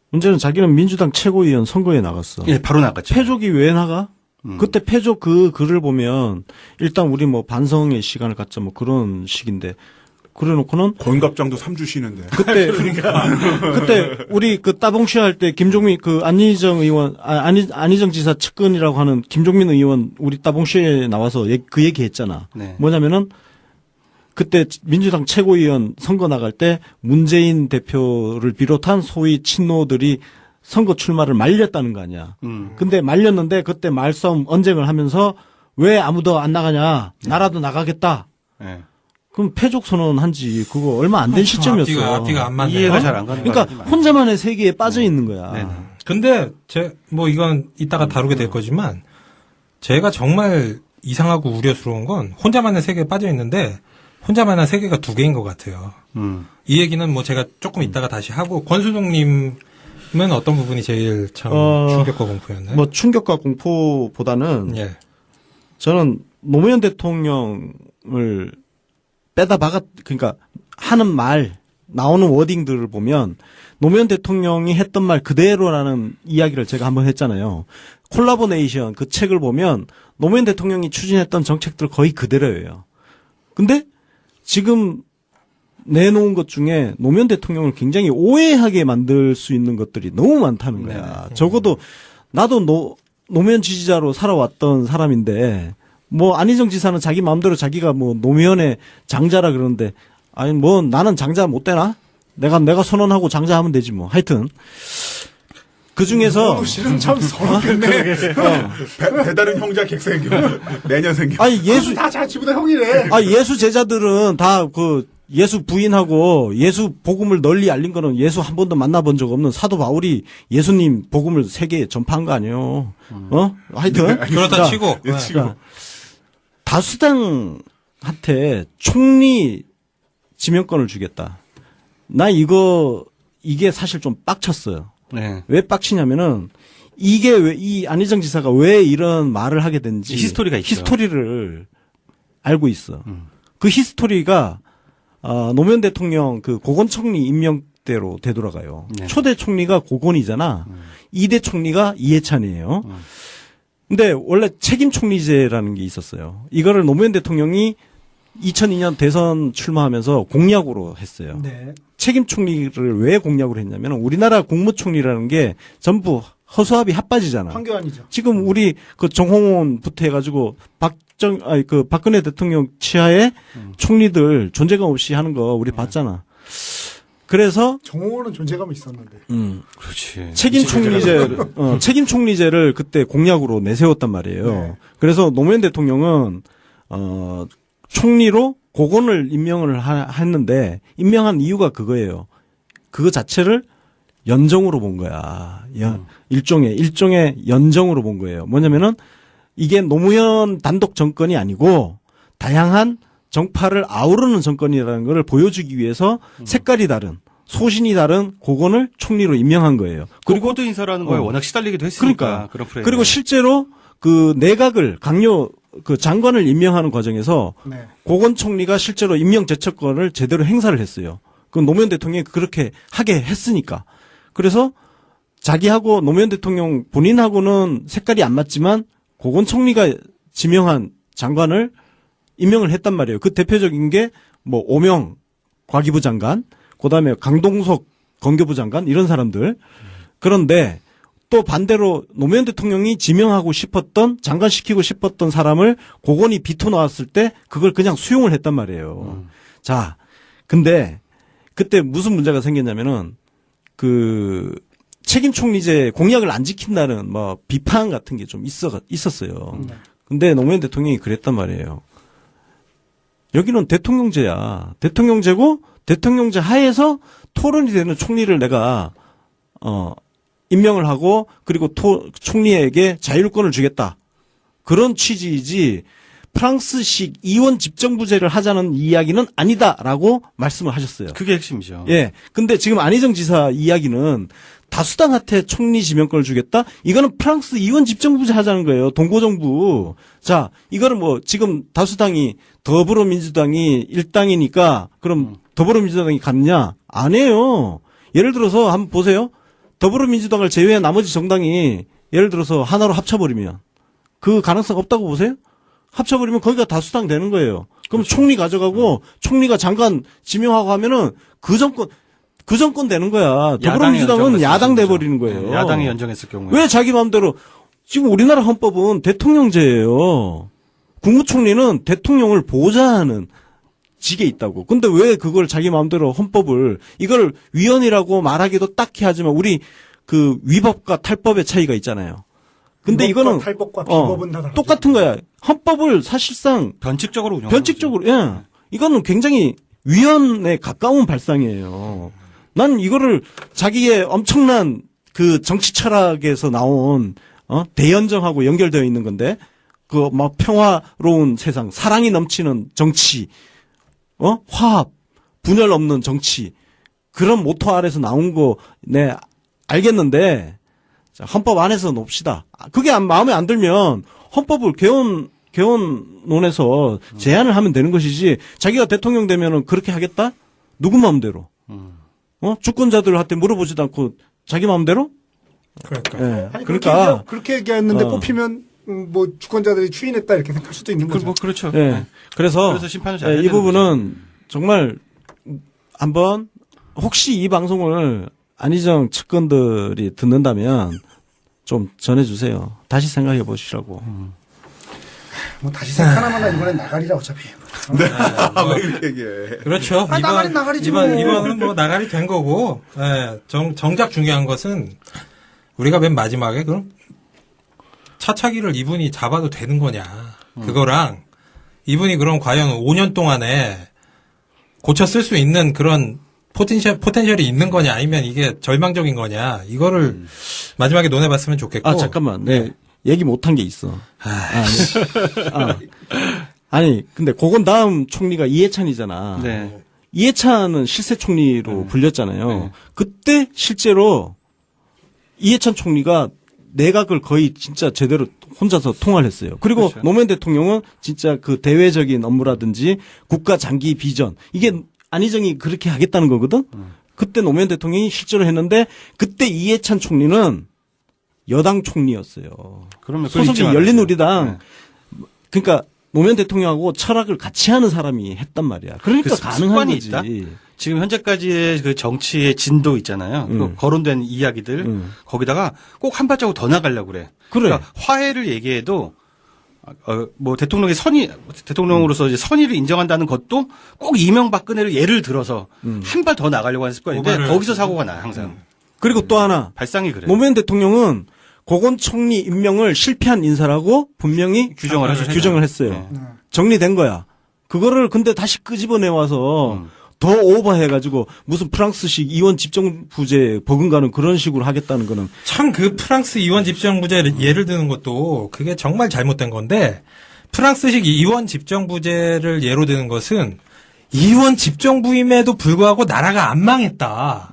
문제는 자기는 민주당 최고위원 선거에 나갔어. 예, 바로 나갔죠. 패족이 왜 나가? 그때 패족 그 글을 보면 일단 우리 뭐 반성의 시간을 갖자 뭐 그런 식인데 그래놓고는 권갑장도 3주 쉬는데. 그때 우리 그 따봉시 할 때 김종민 그 안희정 의원 안희정 지사 측근이라고 하는 김종민 의원 우리 따봉시에 나와서 그 얘기했잖아. 네. 뭐냐면은 그때 민주당 최고위원 선거 나갈 때 문재인 대표를 비롯한 소위 친노들이 선거 출마를 말렸다는 거 아니야. 근데 말렸는데 그때 말싸움 언쟁을 하면서 왜 아무도 안 나가냐. 나라도 나가겠다. 네. 그럼 패족 선언한 지 그거 얼마 안 된 시점이었어. 앞뒤가 안 맞네. 이해가 잘 안 가는 그러니까 말들이 많아요. 혼자만의 세계에 빠져 있는 거야. 네네. 근데 뭐 이건 이따가 다루게 될 거지만 제가 정말 이상하고 우려스러운 건 혼자만의 세계에 빠져 있는데 혼자만의 세계가 두 개인 것 같아요. 이 얘기는 뭐 제가 조금 이따가 다시 하고 권수동님은 어떤 부분이 제일 참 충격과 공포였나요? 뭐 충격과 공포보다는 예. 저는 노무현 대통령을 그러니까 하는 말, 나오는 워딩들을 보면 노무현 대통령이 했던 말 그대로라는 이야기를 제가 한번 했잖아요. 콜라보네이션 그 책을 보면 노무현 대통령이 추진했던 정책들 거의 그대로예요. 근데 지금 내놓은 것 중에 노무현 대통령을 굉장히 오해하게 만들 수 있는 것들이 너무 많다는 거야. 적어도 나도 노무현 지지자로 살아왔던 사람인데 뭐 안희정 지사는 자기 마음대로 자기가 뭐 노무현의 장자라 그러는데 아니 뭐 나는 장자 못 되나? 내가 선언하고 장자하면 되지 뭐. 하여튼 그 중에서 실은 참 서럽겠네. 배다른 형제 객생겨. 내년 생겨. 아니 예수 다 자치보다 형이래. 예수 제자들은 다 그 예수 부인하고 예수 복음을 널리 알린 거는 예수 한 번도 만나본 적 없는 사도 바울이 예수님 복음을 세계에 전파한 거 아니에요. 하여튼 그렇다 치고. 예, 치고. 다수당한테 총리 지명권을 주겠다. 나 이게 사실 좀 빡쳤어요. 네. 왜 빡치냐면은 이게 왜 이 안희정 지사가 왜 이런 말을 하게 된지 히스토리가 있죠. 히스토리를 알고 있어. 그 히스토리가 노무현 대통령 그 고건총리 임명대로 되돌아가요. 네. 초대 총리가 고건이잖아. 2대 총리가 이해찬이에요. 근데 원래 책임 총리제라는 게 있었어요. 이거를 노무현 대통령이 2002년 대선 출마하면서 공약으로 했어요. 네. 책임 총리를 왜 공약으로 했냐면 우리나라 국무총리라는 게 전부 허수아비 핫바지잖아. 황교안이죠. 지금 우리 그 정홍원부터 해가지고 박근혜 대통령 치하에 총리들 존재감 없이 하는 거 우리 봤잖아. 그래서 정호원은 존재감이 있었는데. 그렇지. 책임 총리제를 그때 공약으로 내세웠단 말이에요. 네. 그래서 노무현 대통령은 총리로 고건을 임명을 했는데 임명한 이유가 그거예요. 그거 자체를 연정으로 본 거야. 일종의 연정으로 본 거예요. 뭐냐면은 이게 노무현 단독 정권이 아니고 다양한 정파를 아우르는 정권이라는 걸 보여주기 위해서 색깔이 다른 소신이 다른 고건을 총리로 임명한 거예요. 그리고 코드 인사라는 거에 워낙 시달리기도 했으니까 그런 프레임. 그리고 실제로 그 내각을 그 장관을 임명하는 과정에서 네. 고건 총리가 실제로 임명 제척권을 제대로 행사를 했어요. 그 노무현 대통령이 그렇게 하게 했으니까. 그래서 자기하고 노무현 대통령 본인하고는 색깔이 안 맞지만 고건 총리가 지명한 장관을 임명을 했단 말이에요. 그 대표적인 게 뭐 오명 과기부 장관, 그다음에 강동석 건교부 장관 이런 사람들. 그런데 또 반대로 노무현 대통령이 지명하고 싶었던 장관시키고 싶었던 사람을 고건이 비토 나왔을 때 그걸 그냥 수용을 했단 말이에요. 자, 근데 그때 무슨 문제가 생겼냐면은 그 책임 총리제 공약을 안 지킨다는 뭐 비판 같은 게 좀 있었어요. 근데 노무현 대통령이 그랬단 말이에요. 여기는 대통령제야. 대통령제고 대통령제 하에서 토론이 되는 총리를 내가 임명을 하고 그리고 총리에게 자율권을 주겠다. 그런 취지이지 프랑스식 이원 집정부제를 하자는 이야기는 아니다라고 말씀을 하셨어요. 그게 핵심이죠. 예. 근데 지금 안희정 지사 이야기는 다수당한테 총리 지명권을 주겠다? 이거는 프랑스 이원 집정부제 하자는 거예요. 동고정부. 자, 이거는 뭐 지금 다수당이 더불어민주당이 일당이니까 그럼 더불어민주당이 갔냐? 안 해요. 예를 들어서 한번 보세요. 더불어민주당을 제외한 나머지 정당이 예를 들어서 하나로 합쳐버리면 그 가능성 없다고 보세요? 합쳐버리면 거기가 다수당 되는 거예요. 그럼 총리 가져가고 총리가 장관 지명하고 하면은 그 정권 되는 거야. 더불어민주당은 야당 돼버리는 거예요. 야당이 연정했을 경우에. 왜 자기 마음대로 지금 우리나라 헌법은 대통령제예요. 국무총리는 대통령을 보좌하는 직에 있다고. 근데 왜 그걸 자기 마음대로 헌법을 이걸 위헌이라고 말하기도 딱히 하지만 우리 그 위법과 탈법의 차이가 있잖아요. 근데 위법과 이거는 탈법과 비법은 다 다르죠. 똑같은 거야. 헌법을 사실상 변칙적으로 운영. 변칙적으로 예. 이거는 굉장히 위헌에 가까운 발상이에요. 난 이거를 자기의 엄청난 그 정치 철학에서 나온 대연정하고 연결되어 있는 건데 그 막 평화로운 세상, 사랑이 넘치는 정치, 화합, 분열 없는 정치 그런 모토 아래서 나온 거 네 알겠는데 자, 헌법 안에서 놉시다. 그게 마음에 안 들면 헌법을 개헌론에서 제안을 하면 되는 것이지 자기가 대통령 되면은 그렇게 하겠다? 누구 마음대로? 주권자들한테 물어보지도 않고 자기 마음대로? 그러니까. 예. 아니, 그러니까 그렇게 얘기했는데 뽑히면 뭐 주권자들이 추인했다 이렇게 생각할 수도 있는 거죠. 그렇죠. 예. 그래서 심판을 잘 해야 이 부분은 정말 한번 혹시 이 방송을 안희정 측근들이 듣는다면 좀 전해주세요. 다시 생각해 보시라고. 뭐 다시 생각하나마나 이번엔 나가리라 어차피. 왜 이렇게 얘기해. 그렇죠. 나가리는 나가리지 이번은 뭐 나가리 된 거고, 예, 정작 중요한 것은 우리가 맨 마지막에 그럼 차차기를 이분이 잡아도 되는 거냐. 그거랑 이분이 그럼 과연 5년 동안에 고쳐 쓸 수 있는 그런 포텐셜이 있는 거냐 아니면 이게 절망적인 거냐. 이거를 마지막에 논해봤으면 좋겠고. 잠깐만. 네. 얘기 못한 게 있어. 아니, 근데 그건 다음 총리가 이해찬이잖아. 네. 이해찬은 실세 총리로 불렸잖아요. 네. 그때 실제로 이해찬 총리가 내각을 거의 진짜 제대로 혼자서 통화를 했어요. 그리고 그렇죠. 노무현 대통령은 진짜 그 대외적인 업무라든지 국가 장기 비전 이게 안희정이 그렇게 하겠다는 거거든. 그때 노무현 대통령이 실제로 했는데 그때 이해찬 총리는 여당 총리였어요. 그러면 소속이 열린우리당. 그러니까 노무현 대통령하고 철학을 같이 하는 사람이 했단 말이야. 그러니까 그 가능한 습관이 거지. 있다? 지금 현재까지의 그 정치의 진도 있잖아요. 그 거론된 이야기들 거기다가 꼭 한 발자국 더 나가려고 그래. 그래. 그러니까 화해를 얘기해도 뭐 대통령으로서 이제 선의를 인정한다는 것도 꼭 이명박근혜를 예를 들어서 한 발 더 나가려고 하는 습관인데 거기서 사고가 나요 항상. 그리고 또 하나 발상이 그래. 노무현 대통령은 고건 총리 임명을 실패한 인사라고 분명히 규정을 했어요. 네. 정리된 거야. 그거를 근데 다시 끄집어내 와서 더 오버해가지고 무슨 프랑스식 이원 집정부제 버금가는 그런 식으로 하겠다는 거는 참 그 프랑스 이원 집정부제 예를 드는 것도 그게 정말 잘못된 건데 프랑스식 이원 집정부제를 예로 드는 것은 이원 집정부임에도 불구하고 나라가 안 망했다.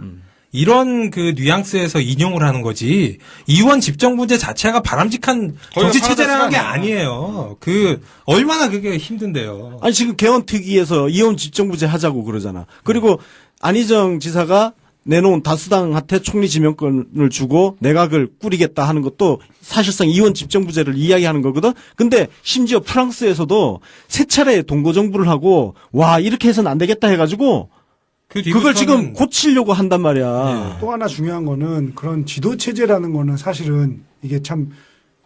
이런 그 뉘앙스에서 인용을 하는 거지. 이원 집정부제 자체가 바람직한 정치 체제라는 게 아니에요. 그 얼마나 그게 힘든데요. 아니 지금 개헌 특위에서 이원 집정부제 하자고 그러잖아. 그리고 안희정 지사가 내놓은 다수당한테 총리 지명권을 주고 내각을 꾸리겠다 하는 것도 사실상 이원 집정부제를 이야기하는 거거든. 근데 심지어 프랑스에서도 세 차례 동고정부를 하고 와 이렇게 해서는 안 되겠다 해가지고 그걸 지금 고치려고 한단 말이야. 또 하나 중요한 거는 그런 지도체제라는 거는 사실은 이게 참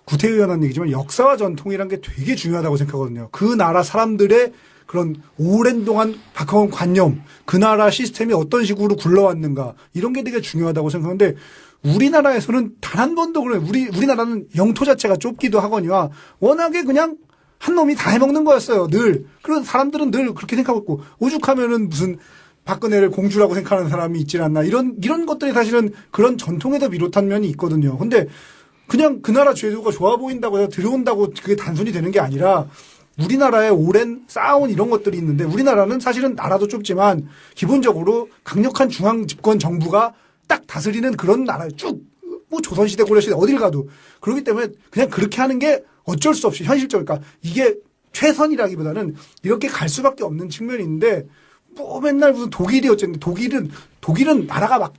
구태의연한 얘기지만 역사와 전통이란 게 되게 중요하다고 생각하거든요. 그 나라 사람들의 그런 오랜 동안 박혀온 관념, 그 나라 시스템이 어떤 식으로 굴러왔는가 이런 게 되게 중요하다고 생각하는데 우리나라에서는 단 한 번도 그래. 우리나라는 영토 자체가 좁기도 하거니와 워낙에 그냥 한 놈이 다 해먹는 거였어요. 늘. 그런 사람들은 늘 그렇게 생각하고 있고 오죽하면은 무슨 박근혜를 공주라고 생각하는 사람이 있질 않나. 이런 것들이 사실은 그런 전통에도 비롯한 면이 있거든요. 근데 그냥 그 나라 제도가 좋아 보인다고 해서 들여온다고 그게 단순히 되는 게 아니라 우리나라에 오랜 쌓아온 이런 것들이 있는데 우리나라는 사실은 나라도 좁지만 기본적으로 강력한 중앙 집권 정부가 딱 다스리는 그런 나라에 쭉 뭐 조선시대 고려시대 어딜 가도 그렇기 때문에 그냥 그렇게 하는 게 어쩔 수 없이 현실적 그러니까 이게 최선이라기보다는 이렇게 갈 수밖에 없는 측면이 있는데 뭐 맨날 무슨 독일이 어쨌든 독일은 나라가 막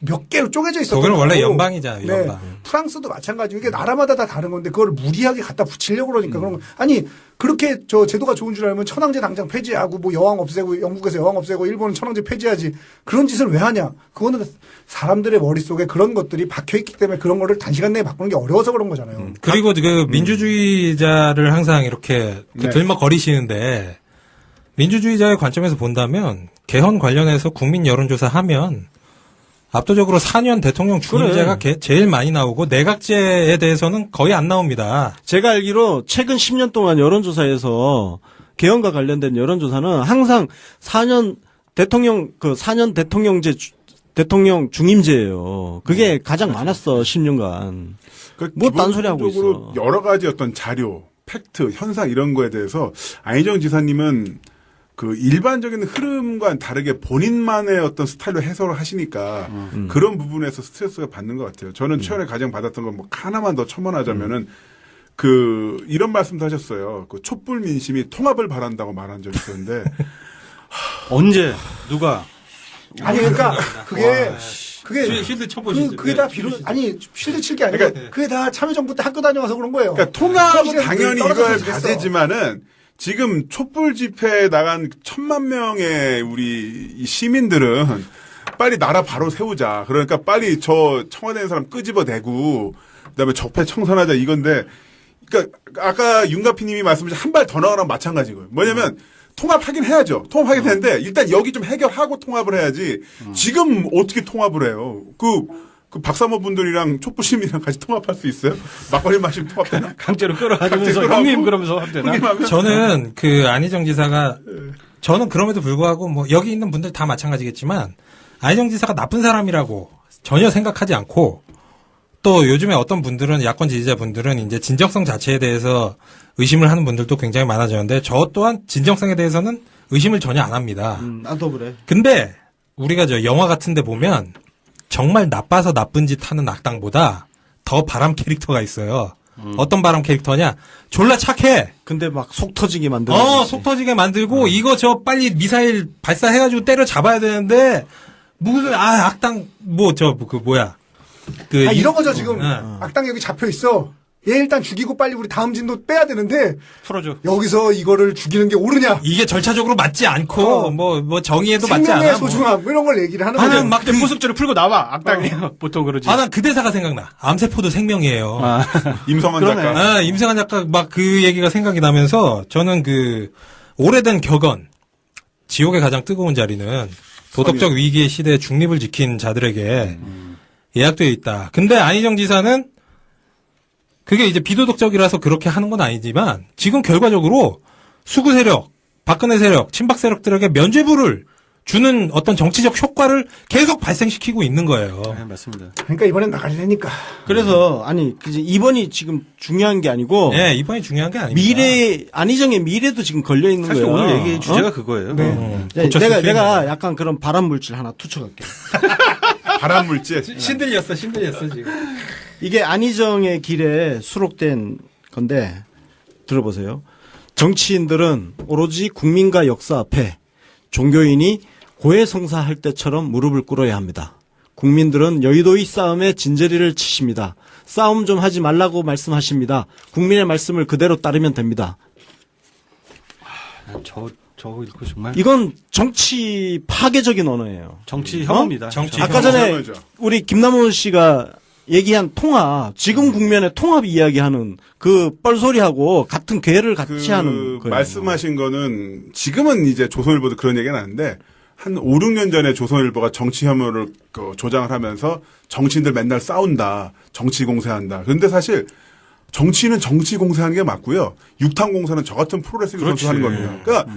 몇 개로 쪼개져 있었던 독일은 원래 거고. 연방이잖아요, 네. 연방. 프랑스도 마찬가지고 이게 나라마다 다 다른 건데 그걸 무리하게 갖다 붙이려고 그러니까 그런 거. 아니 그렇게 저 제도가 좋은 줄 알면 천황제 당장 폐지하고 뭐 여왕 없애고 영국에서 여왕 없애고 일본은 천황제 폐지하지 그런 짓을 왜 하냐? 그거는 사람들의 머릿속에 그런 것들이 박혀 있기 때문에 그런 거를 단시간 내에 바꾸는 게 어려워서 그런 거잖아요. 그리고 그 민주주의자를 항상 이렇게 네. 들먹거리시는데 민주주의자의 관점에서 본다면 개헌 관련해서 국민 여론조사 하면 압도적으로 4년 대통령 중임제가 제일 많이 나오고 내각제에 대해서는 거의 안 나옵니다. 제가 알기로 최근 10년 동안 여론조사에서 개헌과 관련된 여론조사는 항상 4년 대통령제 대통령 중임제예요. 그게 가장 많았어 10년간. 뭐 딴소리 하고 기본적으로 있어. 여러 가지 어떤 자료, 팩트, 현상 이런 거에 대해서 안희정 지사님은 그 일반적인 흐름과 다르게 본인만의 어떤 스타일로 해석을 하시니까 그런 부분에서 스트레스가 받는 것 같아요. 저는 최근에 가장 받았던 건 뭐 하나만 더 첨언하자면은 그 이런 말씀도 하셨어요. 그 촛불 민심이 통합을 바란다고 말한 적이 있었는데 언제 누가 아니 그러니까 그게 실드 쳐보시죠. 그게 다 비로 아니 실드 칠 게 아니라 그게 다 참여정부 때 학교 다녀와서 그런 거예요. 그러니까 통합은 수학시간에 당연히 떨어져서 이걸 그랬어. 과제지만은 지금 촛불 집회에 나간 1000만 명의 우리 이 시민들은 빨리 나라 바로 세우자. 그러니까 빨리 저 청와대 있는 사람 끄집어내고 그다음에 적폐 청산하자 이건데 그러니까 아까 윤가피님이 말씀하신 한 발 더 나가랑 마찬가지고요. 뭐냐면 통합하긴 해야죠. 통합하긴 되는데 일단 여기 좀 해결하고 통합을 해야지. 지금 어떻게 통합을 해요? 그 박사모 분들이랑 촛불 시민이랑 같이 통합할 수 있어요? 막걸리 마시면 통합되나? 강제로 끌어가면서 끌어가고 형님 그러면서 하면 되나? 형님하면? 저는 그 안희정 지사가 저는 그럼에도 불구하고 뭐 여기 있는 분들 다 마찬가지겠지만 안희정 지사가 나쁜 사람이라고 전혀 생각하지 않고 또 요즘에 어떤 분들은 야권 지지자분들은 이제 진정성 자체에 대해서 의심을 하는 분들도 굉장히 많아졌는데 저 또한 진정성에 대해서는 의심을 전혀 안 합니다. 나도 그래. 근데 우리가 저 영화 같은 데 보면 정말 나빠서 나쁜 짓 하는 악당보다 더 바람 캐릭터가 있어요. 어떤 바람 캐릭터냐? 졸라 착해. 근데 막 속 터지게 만들어. 속 터지게 만들고 이거 저 빨리 미사일 발사해가지고 때려 잡아야 되는데 무슨 악당 이런 거죠 지금 응. 악당 여기 잡혀 있어. 얘 일단 죽이고 빨리 우리 다음 진도 빼야 되는데 풀어줘. 여기서 이거를 죽이는 게 옳으냐? 이게 절차적으로 맞지 않고 뭐 정의에도 맞지 생명의 않아. 소중함 뭐 이런 걸 얘기를 하는 나는 거죠. 막 근데 포석줄을 풀고 나와 악당이에요. 보통 그러지. 난 그 대사가 생각나. 암세포도 생명이에요. 임성환 그러네. 작가. 임승환 작가 막 그 얘기가 생각이 나면서 저는 그 오래된 격언 지옥의 가장 뜨거운 자리는 도덕적 위기의 시대에 중립을 지킨 자들에게 예약되어 있다. 근데 안희정 지사는 그게 이제 비도덕적이라서 그렇게 하는 건 아니지만 지금 결과적으로 수구 세력, 박근혜 세력, 친박 세력들에게 면죄부를 주는 어떤 정치적 효과를 계속 발생시키고 있는 거예요. 네, 맞습니다. 그러니까 이번엔 나가야 되니까. 그래서 이제 이번이 지금 중요한 게 아니고 네, 이번이 중요한 게 아닙니다. 안희정의 미래도 지금 걸려 있는 사실 거예요. 오늘 얘기 주제가 그거예요. 내가 약간 그런 발암 물질 하나 투척할게. 발암 물질. 신들렸어 지금. 이게 안희정의 길에 수록된 건데 들어보세요. 정치인들은 오로지 국민과 역사 앞에 종교인이 고해성사할 때처럼 무릎을 꿇어야 합니다. 국민들은 여의도의 싸움에 진저리를 치십니다. 싸움 좀 하지 말라고 말씀하십니다. 국민의 말씀을 그대로 따르면 됩니다. 저거 읽고 정말 이건 정치 파괴적인 언어예요. 정치 혐오입니다. 정치 아까 전에 혐오죠. 우리 김남훈 씨가 얘기한 통합, 지금 국면의 통합 이야기하는 그 뻘소리하고 같은 궤를 같이 하는 거예요. 말씀하신 거는 지금은 이제 조선일보도 그런 얘기는 하는데 한 5, 6년 전에 조선일보가 정치 혐오를 조장을 하면서 정치인들 맨날 싸운다. 정치 공세한다. 그런데 사실 정치인은 정치 공세하는 게 맞고요. 육탄 공세는 저 같은 프로레슬링 선수 하는 겁니다. 그러니까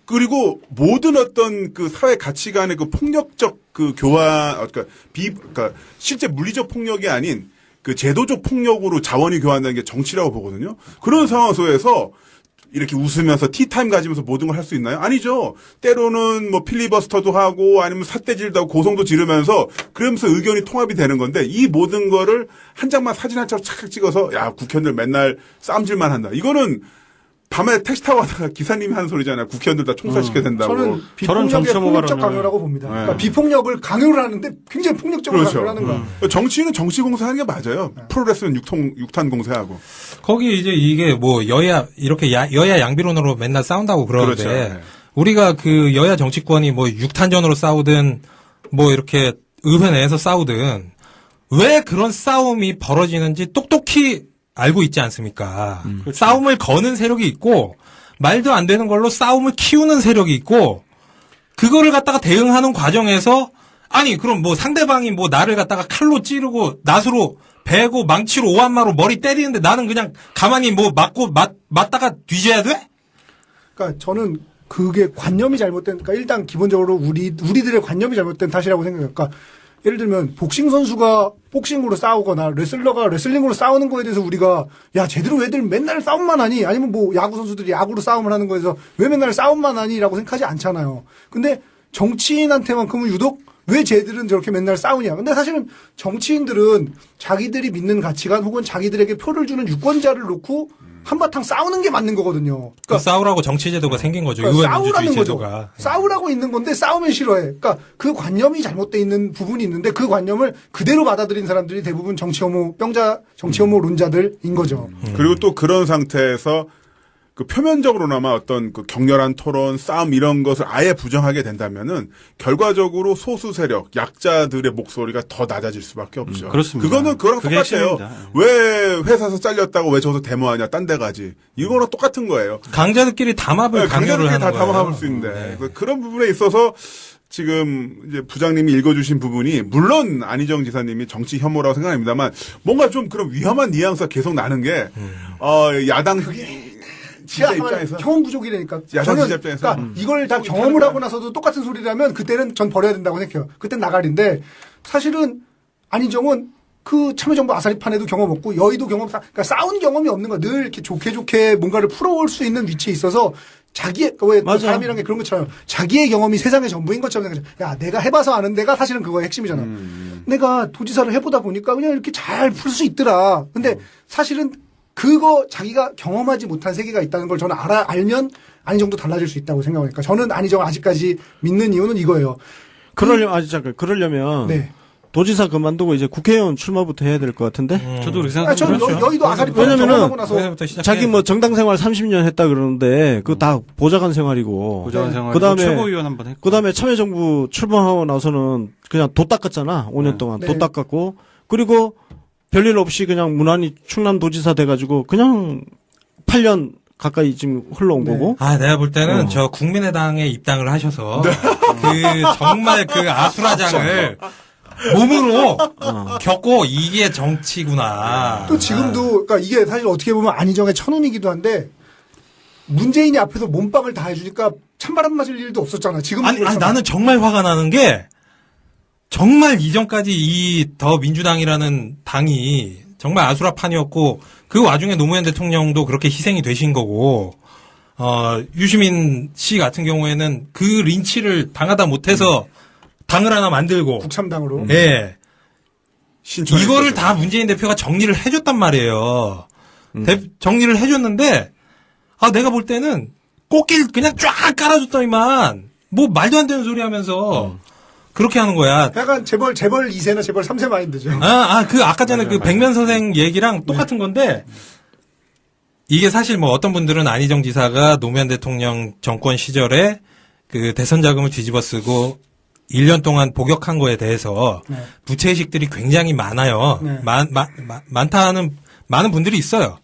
그리고 모든 어떤 그 사회 가치관의 그 폭력적 그 교환, 그러니까 실제 물리적 폭력이 아닌 그 제도적 폭력으로 자원이 교환되는 게 정치라고 보거든요. 그런 상황 속에서 이렇게 웃으면서 티타임 가지면서 모든 걸 할 수 있나요? 아니죠. 때로는 뭐 필리버스터도 하고 아니면 삿대질도 하고 고성도 지르면서 그러면서 의견이 통합이 되는 건데 이 모든 거를 한 장만 사진 한 장 착착 찍어서 야 국회의원들 맨날 싸움질만 한다. 이거는 밤에 택시 타고 가다가 기사님이 하는 소리잖아요. 국회의원들 다 총살시켜야 된다고. 저는 저런 비폭력의 정치 폭력적 혐오발언을- 강요라고 봅니다. 네. 그러니까 비폭력을 강요를 하는데 굉장히 폭력적으로 그렇죠. 강요를 하는 거야. 정치인은 정치 공세하는 게 맞아요. 프로레슬은 육탄 공세하고. 거기 이제 이게 뭐 여야 이렇게 여야 양비론으로 맨날 싸운다고 그러는데 그렇죠. 네. 우리가 그 여야 정치권이 뭐 육탄전으로 싸우든 뭐 이렇게 의회 내에서 싸우든 왜 그런 싸움이 벌어지는지 똑똑히 알고 있지 않습니까? 싸움을 거는 세력이 있고 말도 안 되는 걸로 싸움을 키우는 세력이 있고 그거를 갖다가 대응하는 과정에서 아니 그럼 뭐 상대방이 뭐 나를 갖다가 칼로 찌르고 낫으로 베고 망치로 오한마로 머리 때리는데 나는 그냥 가만히 뭐 맞다가 뒤져야 돼? 그러니까 저는 그게 관념이 잘못된, 그러니까 일단 기본적으로 우리들의 관념이 잘못된 탓이라고 생각해요. 그러니까 예를 들면 복싱 선수가 복싱으로 싸우거나 레슬러가 레슬링으로 싸우는 거에 대해서 우리가 야 제대로 애들 맨날 싸움만 하니 아니면 뭐 야구 선수들이 야구로 싸움을 하는 거에서 왜 맨날 싸움만 하니라고 생각하지 않잖아요. 근데 정치인한테만큼은 유독 왜 쟤들은 저렇게 맨날 싸우냐. 근데 사실은 정치인들은 자기들이 믿는 가치관 혹은 자기들에게 표를 주는 유권자를 놓고 한바탕 싸우는 게 맞는 거거든요. 그 싸우라고 정치제도가 생긴 거죠. 그러니까 의회 민주주의 싸우라는 거죠. 제도가. 싸우라고 있는 건데 싸우면 싫어해. 그러니까 그 관념이 잘못돼 있는 부분이 있는데 그 관념을 그대로 받아들인 사람들이 대부분 정치 혐오론자들인 거죠. 그리고 또 그런 상태에서 그 표면적으로나마 어떤 그 격렬한 토론, 싸움 이런 것을 아예 부정하게 된다면은 결과적으로 소수 세력, 약자들의 목소리가 더 낮아질 수밖에 없죠. 그렇습니다. 그거는 그거랑 그게 똑같아요. 핵심입니다. 왜 회사에서 잘렸다고 왜 저기서 데모하냐, 딴 데 가지. 이거랑 똑같은 거예요. 강자들끼리 담합을 강요를 강자들끼리 하는 다 거예요. 담합할 수 있는데 네. 그래서 그런 부분에 있어서 지금 이제 부장님이 읽어주신 부분이 물론 안희정 지사님이 정치 혐오라고 생각합니다만 뭔가 좀 그런 위험한 뉘앙스가 계속 나는 게 야당 지자 입장에서 경험 부족이라니까. 야당 저는 지자 입장에서 그러니까 이걸 다 경험을 하고 나서도 똑같은 소리라면 그때는 전 버려야 된다고 생각해요. 그땐 나가리인데 사실은 안희정은 그 참여정부 아사리판에도 경험 없고 여의도 경험, 그러니까 싸운 경험이 없는 거 늘 이렇게 좋게 뭔가를 풀어올 수 있는 위치에 있어서 자기의 왜 맞아. 사람이란 게 그런 것처럼 자기의 경험이 세상의 전부인 것처럼 생각해. 야 내가 해봐서 아는 데가 사실은 그거의 핵심이잖아. 내가 도지사를 해보다 보니까 그냥 이렇게 잘 풀 수 있더라. 근데 사실은 그거 자기가 경험하지 못한 세계가 있다는 걸 저는 알면 안희정도 달라질 수 있다고 생각하니까 저는 안희정 아직까지 믿는 이유는 이거예요. 그러려면 네. 도지사 그만두고 이제 국회의원 출마부터 해야 될 것 같은데. 저도 그렇게 아, 저는 생각합니다. 여의도 아사리판 왜냐면은 경험하고 나서 거기서부터 시작해. 자기 뭐 정당 생활 30년 했다 그러는데 그거 다 보좌관 생활이고. 보좌관 생활 그다음에 최고위원 한번 했고. 그다음에 참여정부 출범하고 나서는 그냥 돈 닦았잖아. 5년 동안 네. 돈 닦았고 그리고 별일 없이 그냥 무난히 충남도지사 돼가지고 그냥 8년 가까이 지금 흘러온 네. 거고. 아, 내가 볼 때는 저 국민의당에 입당을 하셔서 그 정말 그 아수라장을 몸으로 겪고 이게 정치구나. 또 지금도 그러니까 이게 사실 어떻게 보면 안희정의 천운이기도 한데 문재인이 앞에서 몸빵을 다 해주니까 찬바람 맞을 일도 없었잖아. 지금 아니, 나는 정말 화가 나는 게 정말 이전까지 이 더 민주당이라는 당이 정말 아수라판이었고 그 와중에 노무현 대통령도 그렇게 희생이 되신 거고 유시민 씨 같은 경우에는 그 린치를 당하다 못해서 당을 하나 만들고 국참당으로. 예. 신촌에 이거를 있어서. 다 문재인 대표가 정리를 해줬단 말이에요. 정리를 해줬는데, 내가 볼 때는 꽃길 그냥 쫙 깔아줬더니만, 뭐 말도 안 되는 소리 하면서, 그렇게 하는 거야. 약간 재벌 2세나 재벌 3세 마인드죠. 아까 전에 그 백면 선생 얘기랑 똑같은 건데, 이게 사실 뭐 어떤 분들은 안희정 지사가 노무현 대통령 정권 시절에 그 대선 자금을 뒤집어 쓰고 1년 동안 복역한 거에 대해서 네. 부채의식들이 굉장히 많아요. 네. 많다는 많은 분들이 있어요.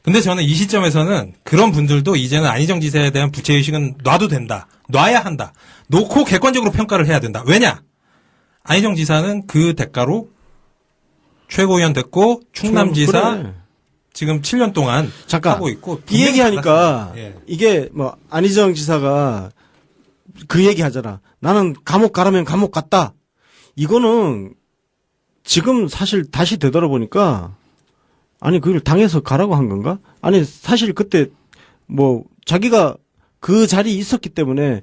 근데 저는 이 시점에서는 그런 분들도 이제는 안희정 지사에 대한 부채의식은 놔도 된다. 놔야 한다. 놓고 객관적으로 평가를 해야 된다. 왜냐? 안희정 지사는 그 대가로 최고위원 됐고 충남지사 그래. 지금 7년 동안 잠깐 하고 있고 이 얘기하니까 받았습니다. 예. 이게 뭐 안희정 지사가 그 얘기 하잖아. 나는 감옥 가라면 감옥 갔다. 이거는 지금 사실 다시 되돌아보니까 아니 그걸 당해서 가라고 한 건가? 아니 사실 그때 뭐 자기가 그 자리에 있었기 때문에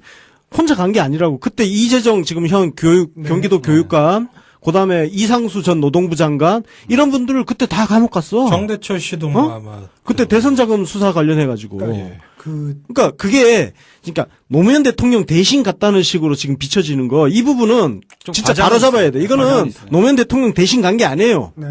혼자 간 게 아니라고. 그때 이재정 지금 현 네. 경기도 교육감 그다음에 이상수 전 노동부 장관 이런 분들을 그때 다 감옥 갔어. 정대철 씨도 뭐 아마 그때 대선 자금 수사 관련해 가지고. 그 그러니까 그게 그러니까 노무현 대통령 대신 갔다는 식으로 지금 비춰지는 거 이 부분은 좀 진짜 과장이 바로 잡아야 있어요. 돼. 이거는 과장이 있어요. 노무현 대통령 대신 간 게 아니에요. 네.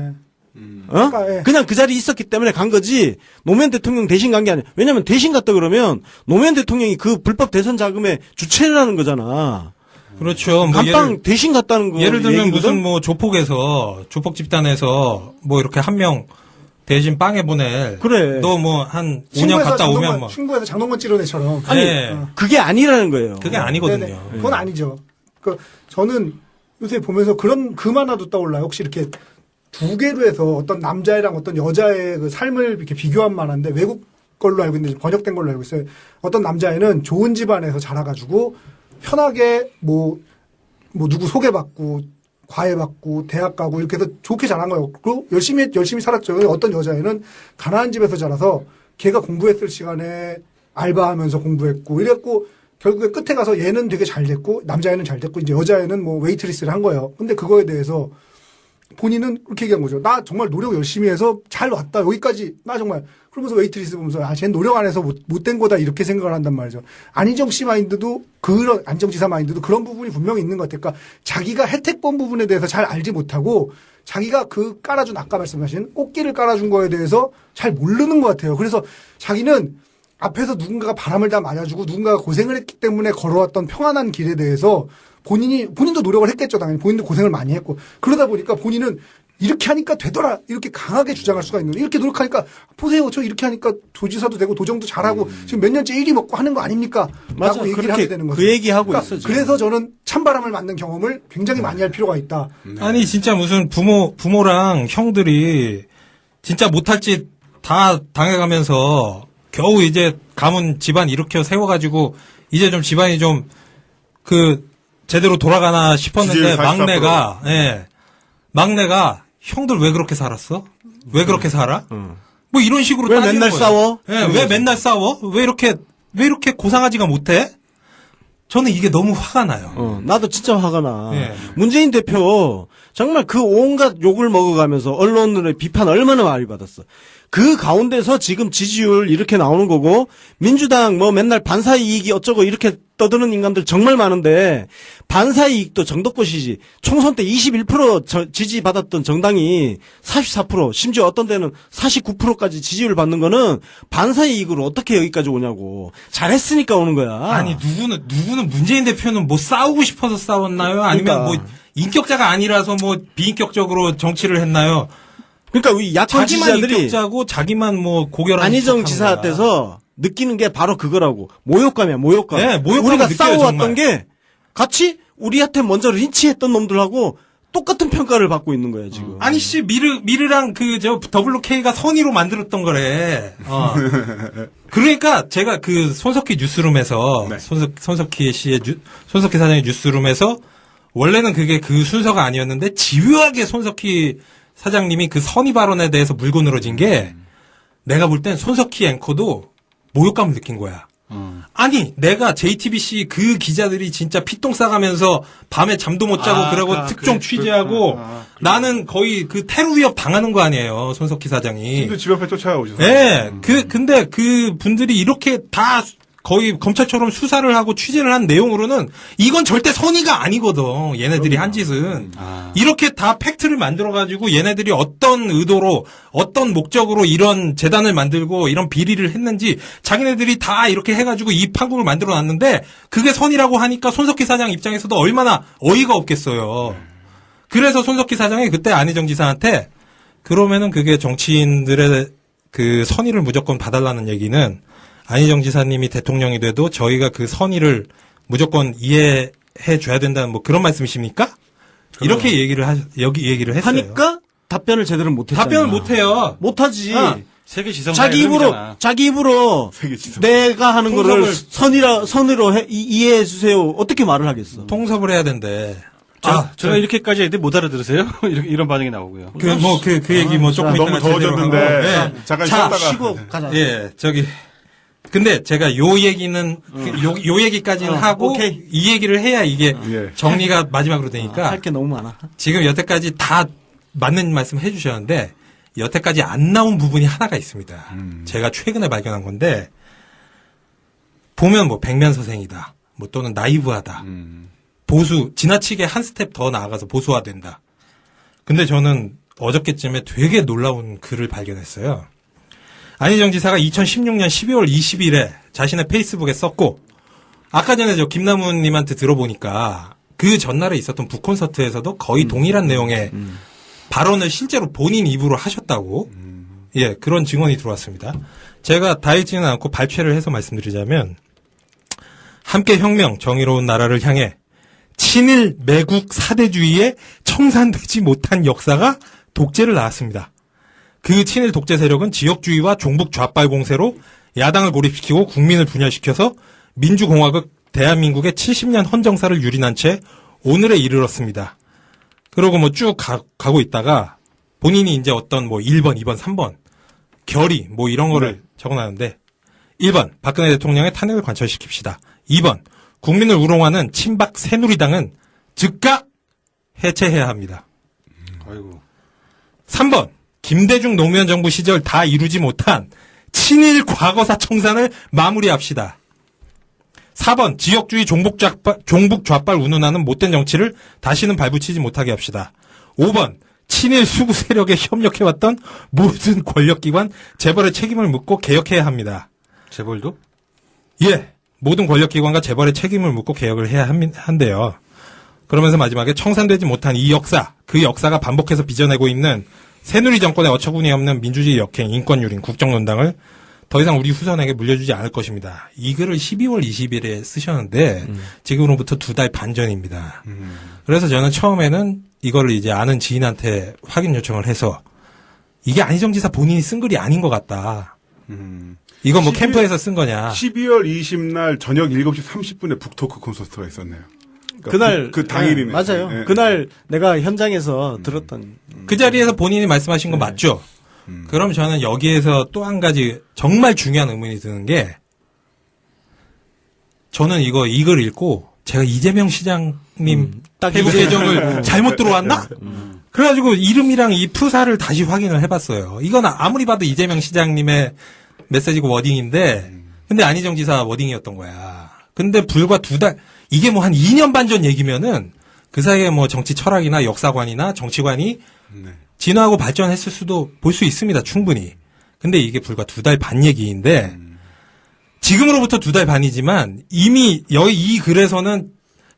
어? 예. 그냥 그 자리에 있었기 때문에 간 거지 노무현 대통령 대신 간 게 아니야. 왜냐면 대신 갔다 그러면 노무현 대통령이 그 불법 대선 자금의 주체라는 거잖아. 그렇죠. 뭐 감방 대신 갔다는 거. 예를 들면 얘기거든? 무슨 뭐 조폭 집단에서 뭐 이렇게 한 명 대신 빵에 보낼. 그래. 너 뭐 한 5년 충무에서 갔다 오면 장동건, 뭐. 충무에서 장동건 찌르네처럼. 아니 네. 그게 아니라는 거예요. 그게 아니거든요. 네네. 그건 아니죠. 그 저는 요새 보면서 그 만화도 떠올라요. 혹시 이렇게 두 개로 해서 어떤 남자애랑 어떤 여자의 그 삶을 이렇게 비교한 만화인데 외국 걸로 알고 있는데 번역된 걸로 알고 있어요. 어떤 남자애는 좋은 집안에서 자라가지고 편하게 뭐 누구 소개받고 과외받고 대학 가고 이렇게 해서 좋게 자란 거예요. 그리고 열심히 살았죠. 어떤 여자애는 가난한 집에서 자라서 걔가 공부했을 시간에 알바하면서 공부했고 이랬고 결국에 끝에 가서 얘는 되게 잘 됐고 남자애는 잘 됐고 이제 여자애는 뭐 웨이트리스를 한 거예요. 근데 그거에 대해서 본인은 그렇게 얘기한 거죠. 나 정말 노력 열심히 해서 잘 왔다. 여기까지 나 정말 그러면서 웨이트리스 보면서 쟤는 노력 안 해서 못된 거다 이렇게 생각을 한단 말이죠. 안희정 씨 마인드도 안희정 지사 마인드도 그런 부분이 분명히 있는 것 같아요. 그러니까 자기가 혜택 본 부분에 대해서 잘 알지 못하고 자기가 그 깔아준 아까 말씀하신 꽃길을 깔아준 거에 대해서 잘 모르는 것 같아요. 그래서 자기는 앞에서 누군가가 바람을 다 맞아주고 누군가가 고생을 했기 때문에 걸어왔던 평안한 길에 대해서 본인도 노력을 했겠죠. 당연히 본인도 고생을 많이 했고 그러다 보니까 본인은 이렇게 하니까 되더라 이렇게 강하게 주장할 수가 있는 거예요. 이렇게 노력하니까 보세요. 저 이렇게 하니까 도지사도 되고 도정도 잘하고 지금 몇 년째 1위 먹고 하는 거 아닙니까? 맞아. 라고 얘기를 그렇게 하게 되는 거죠. 그 얘기하고 그러니까 있어, 지금. 그래서 저는 찬바람을 맞는 경험을 굉장히 많이 할 필요가 있다. 아니 진짜 무슨 부모랑 형들이 진짜 못할 짓 다 당해가면서 겨우 이제 가문 집안 일으켜 세워가지고 이제 좀 집안이 좀 제대로 돌아가나 싶었는데 지지율 44%. 막내가 형들 왜 그렇게 살았어? 왜 그렇게 살아? 뭐 이런 식으로 왜 따지는 맨날 거예요. 싸워? 예, 왜 맨날 싸워? 왜 이렇게 고상하지가 못해? 저는 이게 너무 화가 나요. 나도 진짜 화가 나. 예. 문재인 대표 정말 그 온갖 욕을 먹어가면서 언론의 비판 얼마나 많이 받았어. 그 가운데서 지금 지지율 이렇게 나오는 거고 민주당 뭐 맨날 반사이익이 어쩌고 이렇게 떠드는 인간들 정말 많은데 반사이익도 정도껏이지. 총선 때 21% 지지받았던 정당이 44% 심지어 어떤 데는 49%까지 지지율 받는 거는 반사이익으로 어떻게 여기까지 오냐고. 잘했으니까 오는 거야. 아니 누구는 문재인 대표는 뭐 싸우고 싶어서 싸웠나요? 아니면 그러니까. 뭐 인격자가 아니라서 뭐 비인격적으로 정치를 했나요? 그러니까 우리 야권 자기만 지지자들이 인격자고 자기만 뭐 고결한 안희정 척하는 지사 거야. 때서 느끼는 게 바로 그거라고. 모욕감이야, 모욕감. 네, 모욕감을 우리가 느껴요, 싸워왔던 정말. 게 같이 우리한테 먼저 린치했던 놈들하고 똑같은 평가를 받고 있는 거야, 지금. 아니 씨 미르랑 WK가 선의로 만들었던 거래. 그러니까 제가 그 손석희 뉴스룸에서 네. 손석희 사장의 뉴스룸에서 원래는 그게 그 순서가 아니었는데 집요하게 손석희 사장님이 그 선의 발언에 대해서 물고 늘어진 게 내가 볼 땐 손석희 앵커도 모욕감을 느낀 거야. 아니 내가 JTBC 그 기자들이 진짜 피똥 싸가면서 밤에 잠도 못 자고 그러고 특종 취재하고 나는 거의 그 테러 위협 당하는 거 아니에요, 손석희 사장이. 지금도 집 앞에 쫓아오셨어요. 예. 근데 그 분들이 이렇게 다 거의 검찰처럼 수사를 하고 취재를 한 내용으로는 이건 절대 선의가 아니거든. 얘네들이 한 짓은. 이렇게 다 팩트를 만들어가지고 얘네들이 어떤 의도로 어떤 목적으로 이런 재단을 만들고 이런 비리를 했는지 자기네들이 다 이렇게 해가지고 이 판국을 만들어 놨는데 그게 선의라고 하니까 손석희 사장 입장에서도 얼마나 어이가 없겠어요. 그래서 손석희 사장이 그때 안희정 지사한테 그러면은 그게 정치인들의 그 선의를 무조건 봐달라는 얘기는 안희정 지사님이 대통령이 돼도 저희가 그 선의를 무조건 이해해 줘야 된다는 뭐 그런 말씀이십니까? 이렇게 얘기를 했어요. 하니까 답변을 제대로 못했잖아. 답변을 못해요. 못하지. 세계 지성 자기 입으로 세계 지성. 내가 하는 거를 통섭을- 선의로 이해해 주세요. 어떻게 말을 하겠어? 통섭을 해야 된대. 제가 이렇게까지 해도 못 알아들으세요? 이런 반응이 나오고요. 그 얘기 뭐 조금 너무 이따가 제대로 더워졌는데 하고. 예. 잠깐 자, 쉬었다가 쉬고 가자. 예, 근데 제가 요 얘기는 요 얘기까지는 하고 오케이. 이 얘기를 해야 이게 예. 정리가 마지막으로 되니까 할 게 너무 많아. 지금 여태까지 다 맞는 말씀 해주셨는데 여태까지 안 나온 부분이 하나가 있습니다. 제가 최근에 발견한 건데 보면 뭐 백면서생이다, 뭐 또는 나이브하다, 보수 지나치게 한 스텝 더 나아가서 보수화된다. 근데 저는 어저께쯤에 되게 놀라운 글을 발견했어요. 안희정 지사가 2016년 12월 20일에 자신의 페이스북에 썼고 아까 전에 저 김남훈님한테 들어보니까 그 전날에 있었던 북콘서트에서도 거의 동일한 내용의 발언을 실제로 본인 입으로 하셨다고 예 그런 증언이 들어왔습니다. 제가 다 읽지는 않고 발췌를 해서 말씀드리자면 함께 혁명 정의로운 나라를 향해 친일 매국 사대주의에 청산되지 못한 역사가 독재를 낳았습니다. 그 친일 독재 세력은 지역주의와 종북 좌빨 공세로 야당을 고립시키고 국민을 분열시켜서 민주공화국 대한민국의 70년 헌정사를 유린한 채 오늘에 이르렀습니다. 그러고 뭐 쭉 가고 있다가 본인이 이제 어떤 뭐 1번, 2번, 3번 결의 뭐 이런 거를 적어놨는데 1번 박근혜 대통령의 탄핵을 관철시킵시다. 2번 국민을 우롱하는 친박 새누리당은 즉각 해체해야 합니다. 아이고. 3번 김대중 노무현 정부 시절 다 이루지 못한 친일 과거사 청산을 마무리합시다. 4번 지역주의 종북 좌빨 운운하는 못된 정치를 다시는 발붙이지 못하게 합시다. 5번 친일 수구 세력에 협력해왔던 모든 권력기관 재벌의 책임을 묻고 개혁해야 합니다. 재벌도? 예, 모든 권력기관과 재벌의 책임을 묻고 개혁을 해야 한대요. 그러면서 마지막에 청산되지 못한 이 역사, 그 역사가 반복해서 빚어내고 있는 새누리 정권의 어처구니 없는 민주주의 역행, 인권유린, 국정농단을 더 이상 우리 후손에게 물려주지 않을 것입니다. 이 글을 12월 20일에 쓰셨는데 지금으로부터 2달 반 전입니다. 그래서 저는 처음에는 이거를 이제 아는 지인한테 확인 요청을 해서 이게 안희정 지사 본인이 쓴 글이 아닌 것 같다. 이건 뭐 12월 캠프에서 쓴 거냐. 12월 20날 저녁 7시 30분에 북토크 콘서트가 있었네요. 그러니까 그날 그 당일이네. 맞아요. 예. 그날 내가 현장에서 들었던 그 자리에서 본인이 말씀하신 거 맞죠? 그럼 저는 여기에서 또 한 가지 정말 중요한 의문이 드는 게 저는 이걸 읽고 제가 이재명 시장님 딱 페이북 이제- 계정을 잘못 들어왔나? 그래가지고 이름이랑 이 프사를 다시 확인을 해봤어요. 이건 아무리 봐도 이재명 시장님의 메시지고 워딩인데 근데 안희정 지사 워딩이었던 거야. 근데 불과 2달 이게 뭐 한 2년 반 전 얘기면은 그 사이에 뭐 정치 철학이나 역사관이나 정치관이 네. 진화하고 발전했을 수도 볼 수 있습니다. 충분히. 근데 이게 불과 2달 반 얘기인데 지금으로부터 2달 반이지만 이미 이 글에서는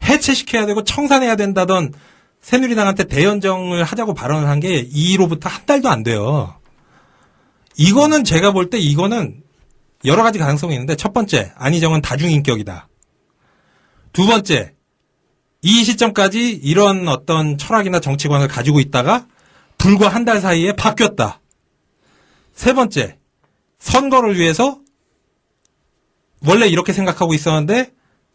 해체시켜야 되고 청산해야 된다던 새누리당한테 대연정을 하자고 발언을 한 게 이로부터 한 달도 안 돼요. 이거는 제가 볼 때 이거는 여러 가지 가능성이 있는데 첫 번째 안희정은 다중인격이다. 두 번째 이 시점까지 이런 어떤 철학이나 정치관을 가지고 있다가 불과 한 달 사이에 바뀌었다. 세 번째, 선거를 위해서 원래 이렇게 생각하고 있었는데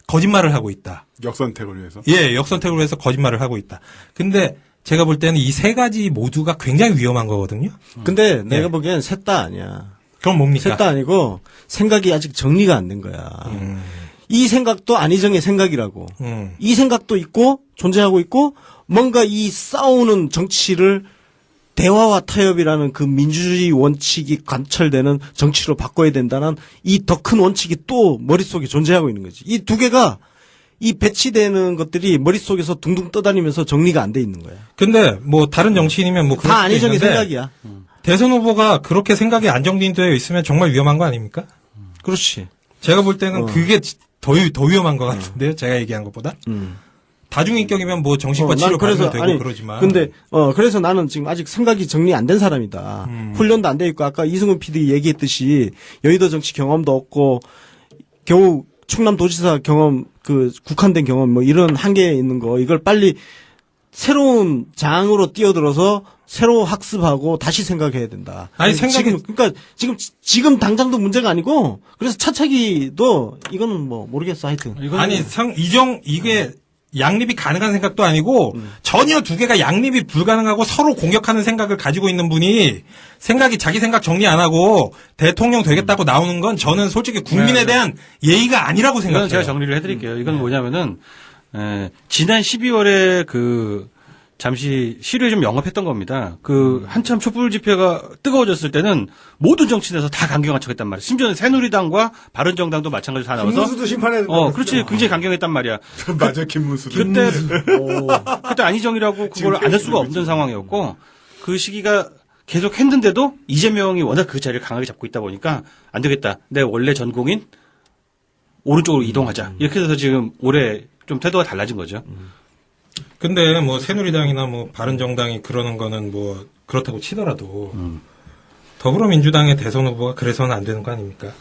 거짓말을 하고 있다. 역선택을 위해서. 예, 역선택을 위해서 거짓말을 하고 있다. 근데 제가 볼 때는 이 세 가지 모두가 굉장히 위험한 거거든요. 근데 내가 보기엔 셋 다 아니야. 그럼 뭡니까? 셋 다 아니고 생각이 아직 정리가 안 된 거야. 이 생각도 안희정의 생각이라고. 이 생각도 있고 존재하고 있고 뭔가 이 싸우는 정치를 대화와 타협이라는 그 민주주의 원칙이 관철되는 정치로 바꿔야 된다는 이 더 큰 원칙이 또 머릿속에 존재하고 있는 거지. 이 두 개가 이 배치되는 것들이 머릿속에서 둥둥 떠다니면서 정리가 안 돼 있는 거야. 근데 뭐 다른 정치인이면 뭐 그럴 다 수도 안희정의 있는데 생각이야. 대선 후보가 그렇게 생각이 안정되어 있으면 정말 위험한 거 아닙니까? 그렇지. 제가 볼 때는 그게 더 위험한 것 같은데요. 제가 얘기한 것보다. 다중인격이면 뭐 정신과 치료 받으면 되고 그러지만. 근데 그래서 나는 지금 아직 생각이 정리 안 된 사람이다. 훈련도 안 돼 있고 아까 이승훈 PD 얘기했듯이 여의도 정치 경험도 없고 겨우 충남도지사 경험 그 국한된 경험 뭐 이런 한계에 있는 거 이걸 빨리 새로운 장으로 뛰어들어서 새로 학습하고 다시 생각해야 된다. 아니, 생각이- 그러니까 지금 당장도 문제가 아니고 그래서 차차기도 이거는 뭐 모르겠어 하여튼. 이건 아니 이게 양립이 가능한 생각도 아니고 전혀 두 개가 양립이 불가능하고 서로 공격하는 생각을 가지고 있는 분이 자기 생각 정리 안 하고 대통령 되겠다고 나오는 건 저는 솔직히 국민에 대한 예의가 아니라고 이건 생각해요. 제가 정리를 해드릴게요. 이건 뭐냐면은 지난 12월에 잠시 시류에 좀 영업했던 겁니다. 한참 촛불 집회가 뜨거워졌을 때는 모든 정치인에서 다 강경한 척했단 말이야. 심지어는 새누리당과 바른정당도 마찬가지로 다 나와서. 김문수도 심판해야 된다. 그렇지. 굉장히 강경했단 말이야. 맞아, 김문수도. 그때 안희정이라고 그걸 안 할 수가 없는 상황이었고 그 시기가 계속 했는데도 이재명이 워낙 그 자리를 강하게 잡고 있다 보니까 안 되겠다. 내 원래 전공인 오른쪽으로 이동하자. 이렇게 돼서 지금 올해 좀 태도가 달라진 거죠. 근데 뭐 새누리당이나 뭐 바른정당이 그러는 거는 뭐 그렇다고 치더라도 더불어민주당의 대선 후보가 그래서는 안 되는 거 아닙니까?